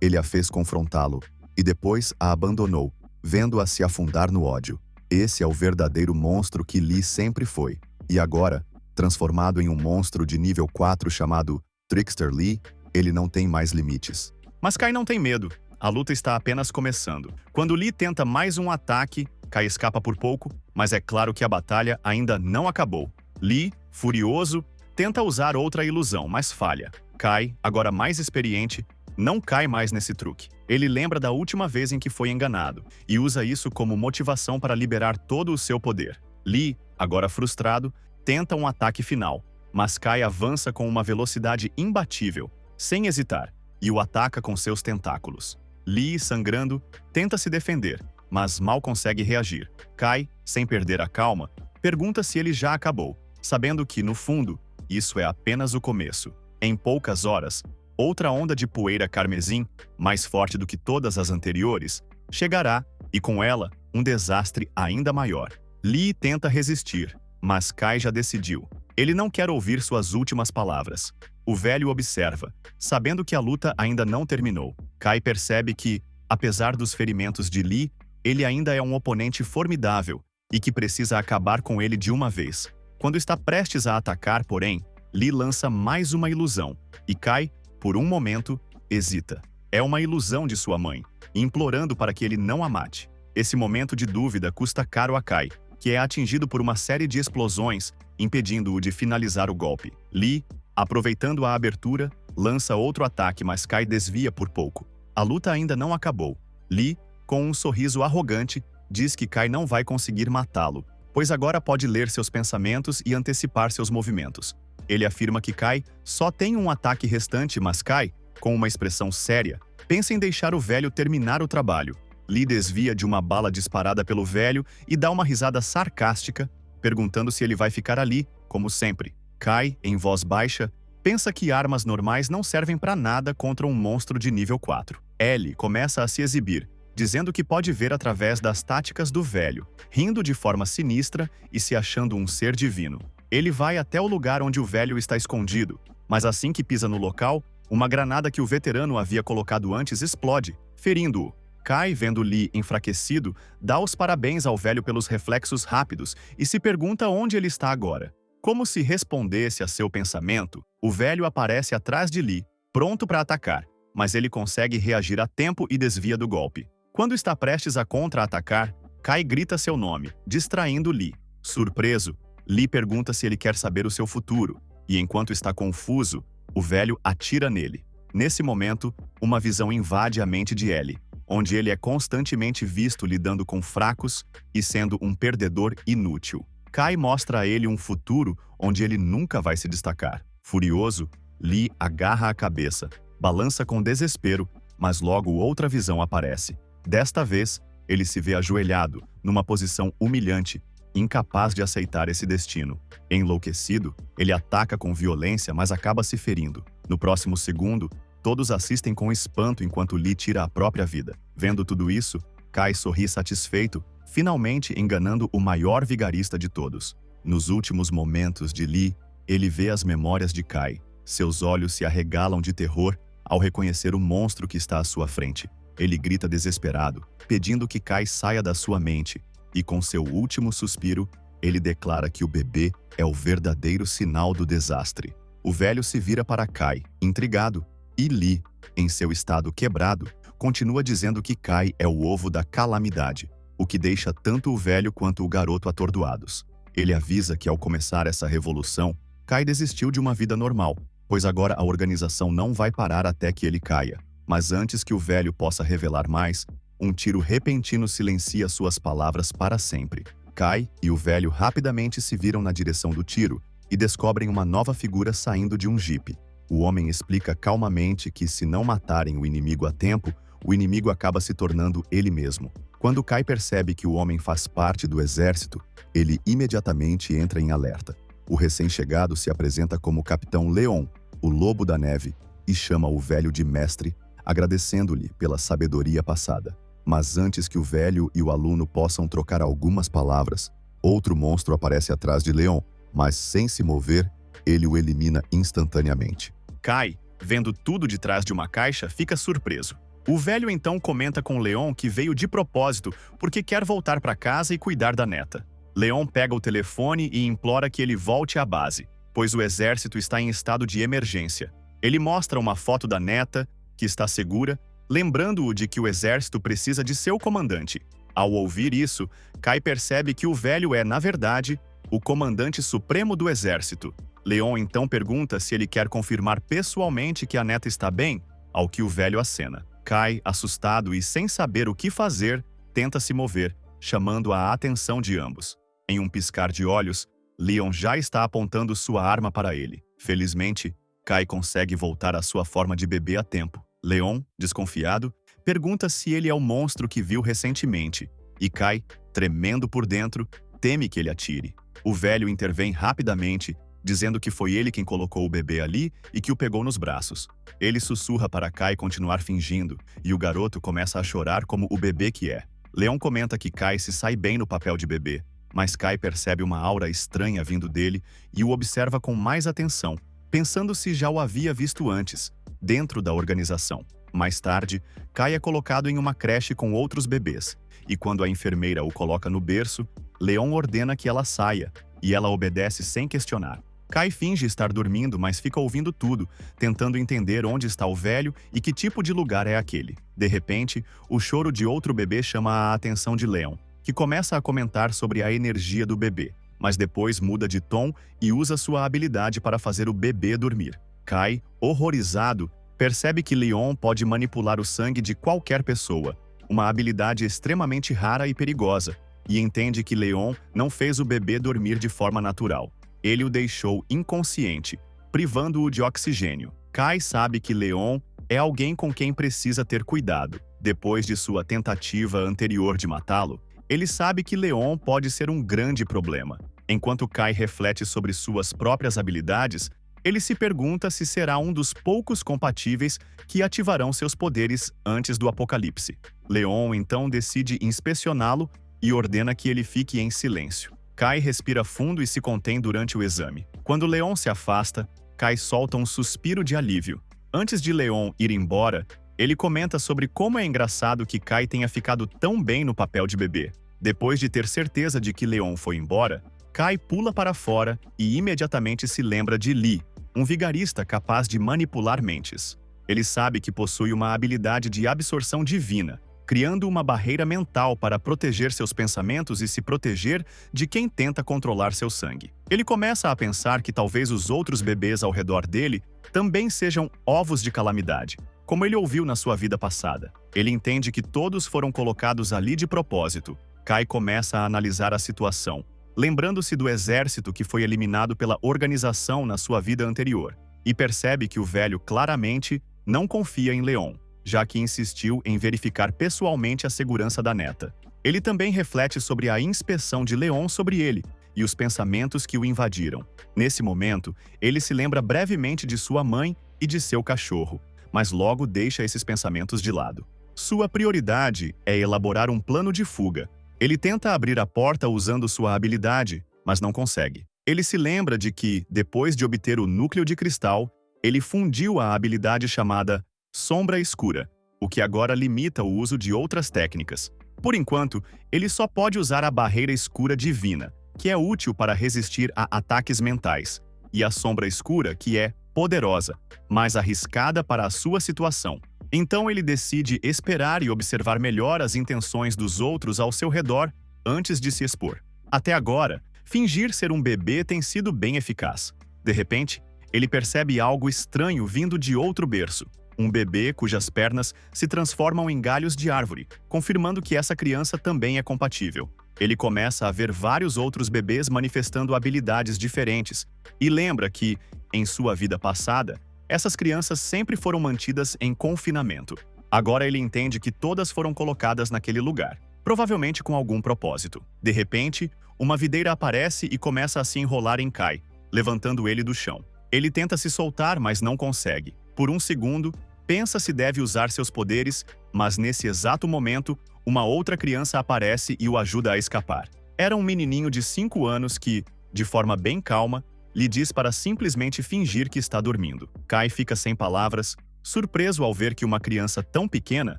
Ele a fez confrontá-lo e depois a abandonou, vendo-a se afundar no ódio. Esse é o verdadeiro monstro que Lee sempre foi. E agora, transformado em um monstro de nível 4 chamado Trickster Lee, ele não tem mais limites. Mas Kai não tem medo. A luta está apenas começando. Quando Lee tenta mais um ataque, Kai escapa por pouco, mas é claro que a batalha ainda não acabou. Lee, furioso, tenta usar outra ilusão, mas falha. Kai, agora mais experiente, não cai mais nesse truque. Ele lembra da última vez em que foi enganado e usa isso como motivação para liberar todo o seu poder. Lee, agora frustrado, tenta um ataque final, mas Kai avança com uma velocidade imbatível, sem hesitar, e o ataca com seus tentáculos. Lee, sangrando, tenta se defender, mas mal consegue reagir. Kai, sem perder a calma, pergunta se ele já acabou, sabendo que, no fundo, isso é apenas o começo. Em poucas horas, outra onda de poeira carmesim, mais forte do que todas as anteriores, chegará e, com ela, um desastre ainda maior. Lee tenta resistir, mas Kai já decidiu. Ele não quer ouvir suas últimas palavras. O velho observa, sabendo que a luta ainda não terminou. Kai percebe que, apesar dos ferimentos de Lee, ele ainda é um oponente formidável e que precisa acabar com ele de uma vez. Quando está prestes a atacar, porém, Lee lança mais uma ilusão e Kai, por um momento, hesita. É uma ilusão de sua mãe, implorando para que ele não a mate. Esse momento de dúvida custa caro a Kai, que é atingido por uma série de explosões, impedindo-o de finalizar o golpe. Lee, aproveitando a abertura, lança outro ataque, mas Kai desvia por pouco. A luta ainda não acabou. Lee, com um sorriso arrogante, diz que Kai não vai conseguir matá-lo, pois agora pode ler seus pensamentos e antecipar seus movimentos. Ele afirma que Kai só tem um ataque restante, mas Kai, com uma expressão séria, pensa em deixar o velho terminar o trabalho. Lee desvia de uma bala disparada pelo velho e dá uma risada sarcástica, perguntando se ele vai ficar ali, como sempre. Kai, em voz baixa, pensa que armas normais não servem para nada contra um monstro de nível 4. Ellie começa a se exibir, dizendo que pode ver através das táticas do velho, rindo de forma sinistra e se achando um ser divino. Ele vai até o lugar onde o velho está escondido, mas assim que pisa no local, uma granada que o veterano havia colocado antes explode, ferindo-o. Kai, vendo Lee enfraquecido, dá os parabéns ao velho pelos reflexos rápidos e se pergunta onde ele está agora. Como se respondesse a seu pensamento, o velho aparece atrás de Lee, pronto para atacar, mas ele consegue reagir a tempo e desvia do golpe. Quando está prestes a contra-atacar, Kai grita seu nome, distraindo Lee. Surpreso, Lee pergunta se ele quer saber o seu futuro, e enquanto está confuso, o velho atira nele. Nesse momento, uma visão invade a mente de Ellie, onde ele é constantemente visto lidando com fracos e sendo um perdedor inútil. Kai mostra a ele um futuro onde ele nunca vai se destacar. Furioso, Lee agarra a cabeça, balança com desespero, mas logo outra visão aparece. Desta vez, ele se vê ajoelhado, numa posição humilhante, incapaz de aceitar esse destino. Enlouquecido, ele ataca com violência, mas acaba se ferindo. No próximo segundo, todos assistem com espanto enquanto Lee tira a própria vida. Vendo tudo isso, Kai sorri satisfeito, finalmente enganando o maior vigarista de todos. Nos últimos momentos de Lee, ele vê as memórias de Kai. Seus olhos se arregalam de terror ao reconhecer o monstro que está à sua frente. Ele grita desesperado, pedindo que Kai saia da sua mente, e com seu último suspiro, ele declara que o bebê é o verdadeiro sinal do desastre. O velho se vira para Kai, intrigado, e Lee, em seu estado quebrado, continua dizendo que Kai é o ovo da calamidade, o que deixa tanto o velho quanto o garoto atordoados. Ele avisa que ao começar essa revolução, Kai desistiu de uma vida normal, pois agora a organização não vai parar até que ele caia. Mas antes que o velho possa revelar mais, um tiro repentino silencia suas palavras para sempre. Kai e o velho rapidamente se viram na direção do tiro e descobrem uma nova figura saindo de um jipe. O homem explica calmamente que se não matarem o inimigo a tempo, o inimigo acaba se tornando ele mesmo. Quando Kai percebe que o homem faz parte do exército, ele imediatamente entra em alerta. O recém-chegado se apresenta como Capitão Leon, o Lobo da Neve, e chama o velho de mestre, agradecendo-lhe pela sabedoria passada. Mas antes que o velho e o aluno possam trocar algumas palavras, outro monstro aparece atrás de Leon, mas sem se mover, ele o elimina instantaneamente. Kai, vendo tudo de trás de uma caixa, fica surpreso. O velho então comenta com Leon que veio de propósito porque quer voltar para casa e cuidar da neta. Leon pega o telefone e implora que ele volte à base, pois o exército está em estado de emergência. Ele mostra uma foto da neta, que está segura, lembrando-o de que o exército precisa de seu comandante. Ao ouvir isso, Kai percebe que o velho é, na verdade, o comandante supremo do exército. Leon então pergunta se ele quer confirmar pessoalmente que a neta está bem, ao que o velho acena. Kai, assustado e sem saber o que fazer, tenta se mover, chamando a atenção de ambos. Em um piscar de olhos, Leon já está apontando sua arma para ele. Felizmente, Kai consegue voltar à sua forma de bebê a tempo. Leon, desconfiado, pergunta se ele é o monstro que viu recentemente, e Kai, tremendo por dentro, teme que ele atire. O velho intervém rapidamente, dizendo que foi ele quem colocou o bebê ali e que o pegou nos braços. Ele sussurra para Kai continuar fingindo, e o garoto começa a chorar como o bebê que é. Leon comenta que Kai se sai bem no papel de bebê, mas Kai percebe uma aura estranha vindo dele e o observa com mais atenção, pensando se já o havia visto antes, dentro da organização. Mais tarde, Kai é colocado em uma creche com outros bebês, e quando a enfermeira o coloca no berço, Leon ordena que ela saia, e ela obedece sem questionar. Kai finge estar dormindo, mas fica ouvindo tudo, tentando entender onde está o velho e que tipo de lugar é aquele. De repente, o choro de outro bebê chama a atenção de Leon, que começa a comentar sobre a energia do bebê, mas depois muda de tom e usa sua habilidade para fazer o bebê dormir. Kai, horrorizado, percebe que Leon pode manipular o sangue de qualquer pessoa, uma habilidade extremamente rara e perigosa, e entende que Leon não fez o bebê dormir de forma natural. Ele o deixou inconsciente, privando-o de oxigênio. Kai sabe que Leon é alguém com quem precisa ter cuidado. Depois de sua tentativa anterior de matá-lo, ele sabe que Leon pode ser um grande problema. Enquanto Kai reflete sobre suas próprias habilidades, ele se pergunta se será um dos poucos compatíveis que ativarão seus poderes antes do apocalipse. Leon então decide inspecioná-lo e ordena que ele fique em silêncio. Kai respira fundo e se contém durante o exame. Quando Leon se afasta, Kai solta um suspiro de alívio. Antes de Leon ir embora, ele comenta sobre como é engraçado que Kai tenha ficado tão bem no papel de bebê. Depois de ter certeza de que Leon foi embora, Kai pula para fora e imediatamente se lembra de Lee, um vigarista capaz de manipular mentes. Ele sabe que possui uma habilidade de absorção divina, criando uma barreira mental para proteger seus pensamentos e se proteger de quem tenta controlar seu sangue. Ele começa a pensar que talvez os outros bebês ao redor dele também sejam ovos de calamidade, como ele ouviu na sua vida passada. Ele entende que todos foram colocados ali de propósito. Kai começa a analisar a situação, lembrando-se do exército que foi eliminado pela organização na sua vida anterior, e percebe que o velho claramente não confia em Leon, já que insistiu em verificar pessoalmente a segurança da neta. Ele também reflete sobre a inspeção de Leon sobre ele e os pensamentos que o invadiram. Nesse momento, ele se lembra brevemente de sua mãe e de seu cachorro, mas logo deixa esses pensamentos de lado. Sua prioridade é elaborar um plano de fuga. Ele tenta abrir a porta usando sua habilidade, mas não consegue. Ele se lembra de que, depois de obter o núcleo de cristal, ele fundiu a habilidade chamada Sombra Escura, o que agora limita o uso de outras técnicas. Por enquanto, ele só pode usar a Barreira Escura Divina, que é útil para resistir a ataques mentais, e a Sombra Escura, que é poderosa, mas arriscada para a sua situação. Então ele decide esperar e observar melhor as intenções dos outros ao seu redor antes de se expor. Até agora, fingir ser um bebê tem sido bem eficaz. De repente, ele percebe algo estranho vindo de outro berço. Um bebê cujas pernas se transformam em galhos de árvore, confirmando que essa criança também é compatível. Ele começa a ver vários outros bebês manifestando habilidades diferentes e lembra que, em sua vida passada, essas crianças sempre foram mantidas em confinamento. Agora ele entende que todas foram colocadas naquele lugar, provavelmente com algum propósito. De repente, uma videira aparece e começa a se enrolar em Kai, levantando ele do chão. Ele tenta se soltar, mas não consegue. Por um segundo, pensa se deve usar seus poderes, mas nesse exato momento, uma outra criança aparece e o ajuda a escapar. Era um menininho de 5 anos que, de forma bem calma, lhe diz para simplesmente fingir que está dormindo. Kai fica sem palavras, surpreso ao ver que uma criança tão pequena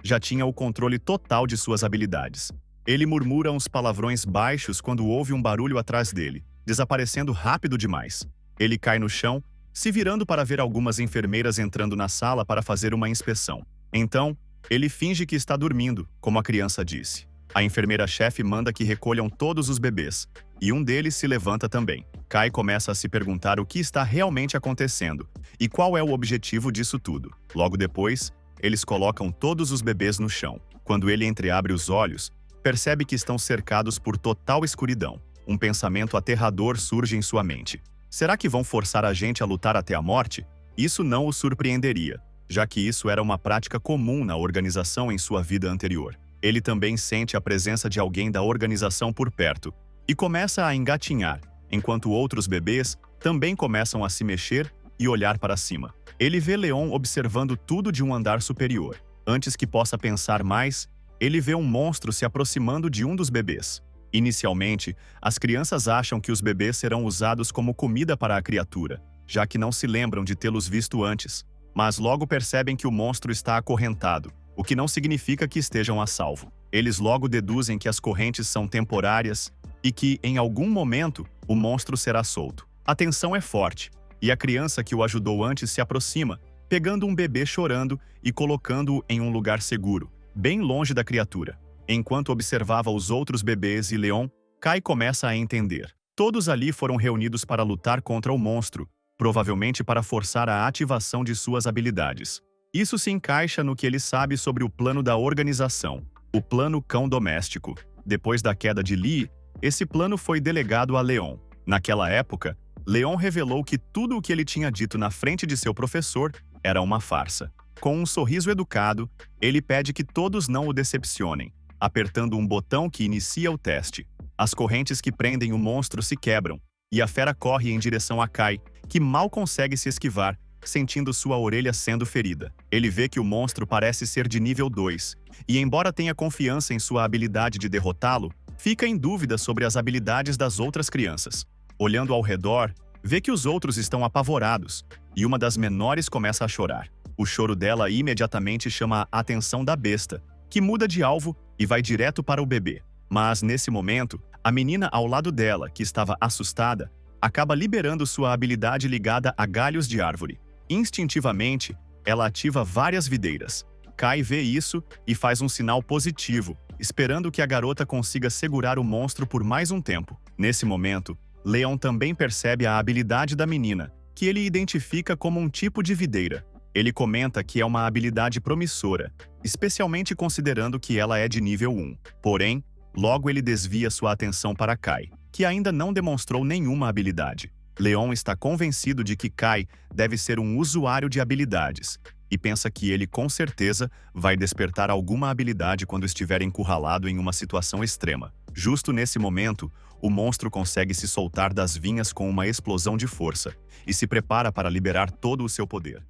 já tinha o controle total de suas habilidades. Ele murmura uns palavrões baixos quando ouve um barulho atrás dele, desaparecendo rápido demais. Ele cai no chão, se virando para ver algumas enfermeiras entrando na sala para fazer uma inspeção. Então, ele finge que está dormindo, como a criança disse. A enfermeira-chefe manda que recolham todos os bebês, e um deles se levanta também. Kai começa a se perguntar o que está realmente acontecendo e qual é o objetivo disso tudo. Logo depois, eles colocam todos os bebês no chão. Quando ele entreabre os olhos, percebe que estão cercados por total escuridão. Um pensamento aterrador surge em sua mente. Será que vão forçar a gente a lutar até a morte? Isso não o surpreenderia, já que isso era uma prática comum na organização em sua vida anterior. Ele também sente a presença de alguém da organização por perto e começa a engatinhar, enquanto outros bebês também começam a se mexer e olhar para cima. Ele vê Leon observando tudo de um andar superior. Antes que possa pensar mais, ele vê um monstro se aproximando de um dos bebês. Inicialmente, as crianças acham que os bebês serão usados como comida para a criatura, já que não se lembram de tê-los visto antes, mas logo percebem que o monstro está acorrentado, o que não significa que estejam a salvo. Eles logo deduzem que as correntes são temporárias e que, em algum momento, o monstro será solto. A tensão é forte, e a criança que o ajudou antes se aproxima, pegando um bebê chorando e colocando-o em um lugar seguro, bem longe da criatura. Enquanto observava os outros bebês e Leon, Kai começa a entender. Todos ali foram reunidos para lutar contra o monstro, provavelmente para forçar a ativação de suas habilidades. Isso se encaixa no que ele sabe sobre o plano da organização, o Plano Cão Doméstico. Depois da queda de Lee, esse plano foi delegado a Leon. Naquela época, Leon revelou que tudo o que ele tinha dito na frente de seu professor era uma farsa. Com um sorriso educado, ele pede que todos não o decepcionem, apertando um botão que inicia o teste. As correntes que prendem o monstro se quebram, e a fera corre em direção a Kai, que mal consegue se esquivar, sentindo sua orelha sendo ferida. Ele vê que o monstro parece ser de nível 2, e embora tenha confiança em sua habilidade de derrotá-lo, fica em dúvida sobre as habilidades das outras crianças. Olhando ao redor, vê que os outros estão apavorados, e uma das menores começa a chorar. O choro dela imediatamente chama a atenção da besta, que muda de alvo e vai direto para o bebê. Mas, nesse momento, a menina ao lado dela, que estava assustada, acaba liberando sua habilidade ligada a galhos de árvore. Instintivamente, ela ativa várias videiras. Kai vê isso e faz um sinal positivo, esperando que a garota consiga segurar o monstro por mais um tempo. Nesse momento, Leon também percebe a habilidade da menina, que ele identifica como um tipo de videira. Ele comenta que é uma habilidade promissora, especialmente considerando que ela é de nível 1. Porém, logo ele desvia sua atenção para Kai, que ainda não demonstrou nenhuma habilidade. Leon está convencido de que Kai deve ser um usuário de habilidades, e pensa que ele com certeza vai despertar alguma habilidade quando estiver encurralado em uma situação extrema. Justo nesse momento, o monstro consegue se soltar das vinhas com uma explosão de força, e se prepara para liberar todo o seu poder.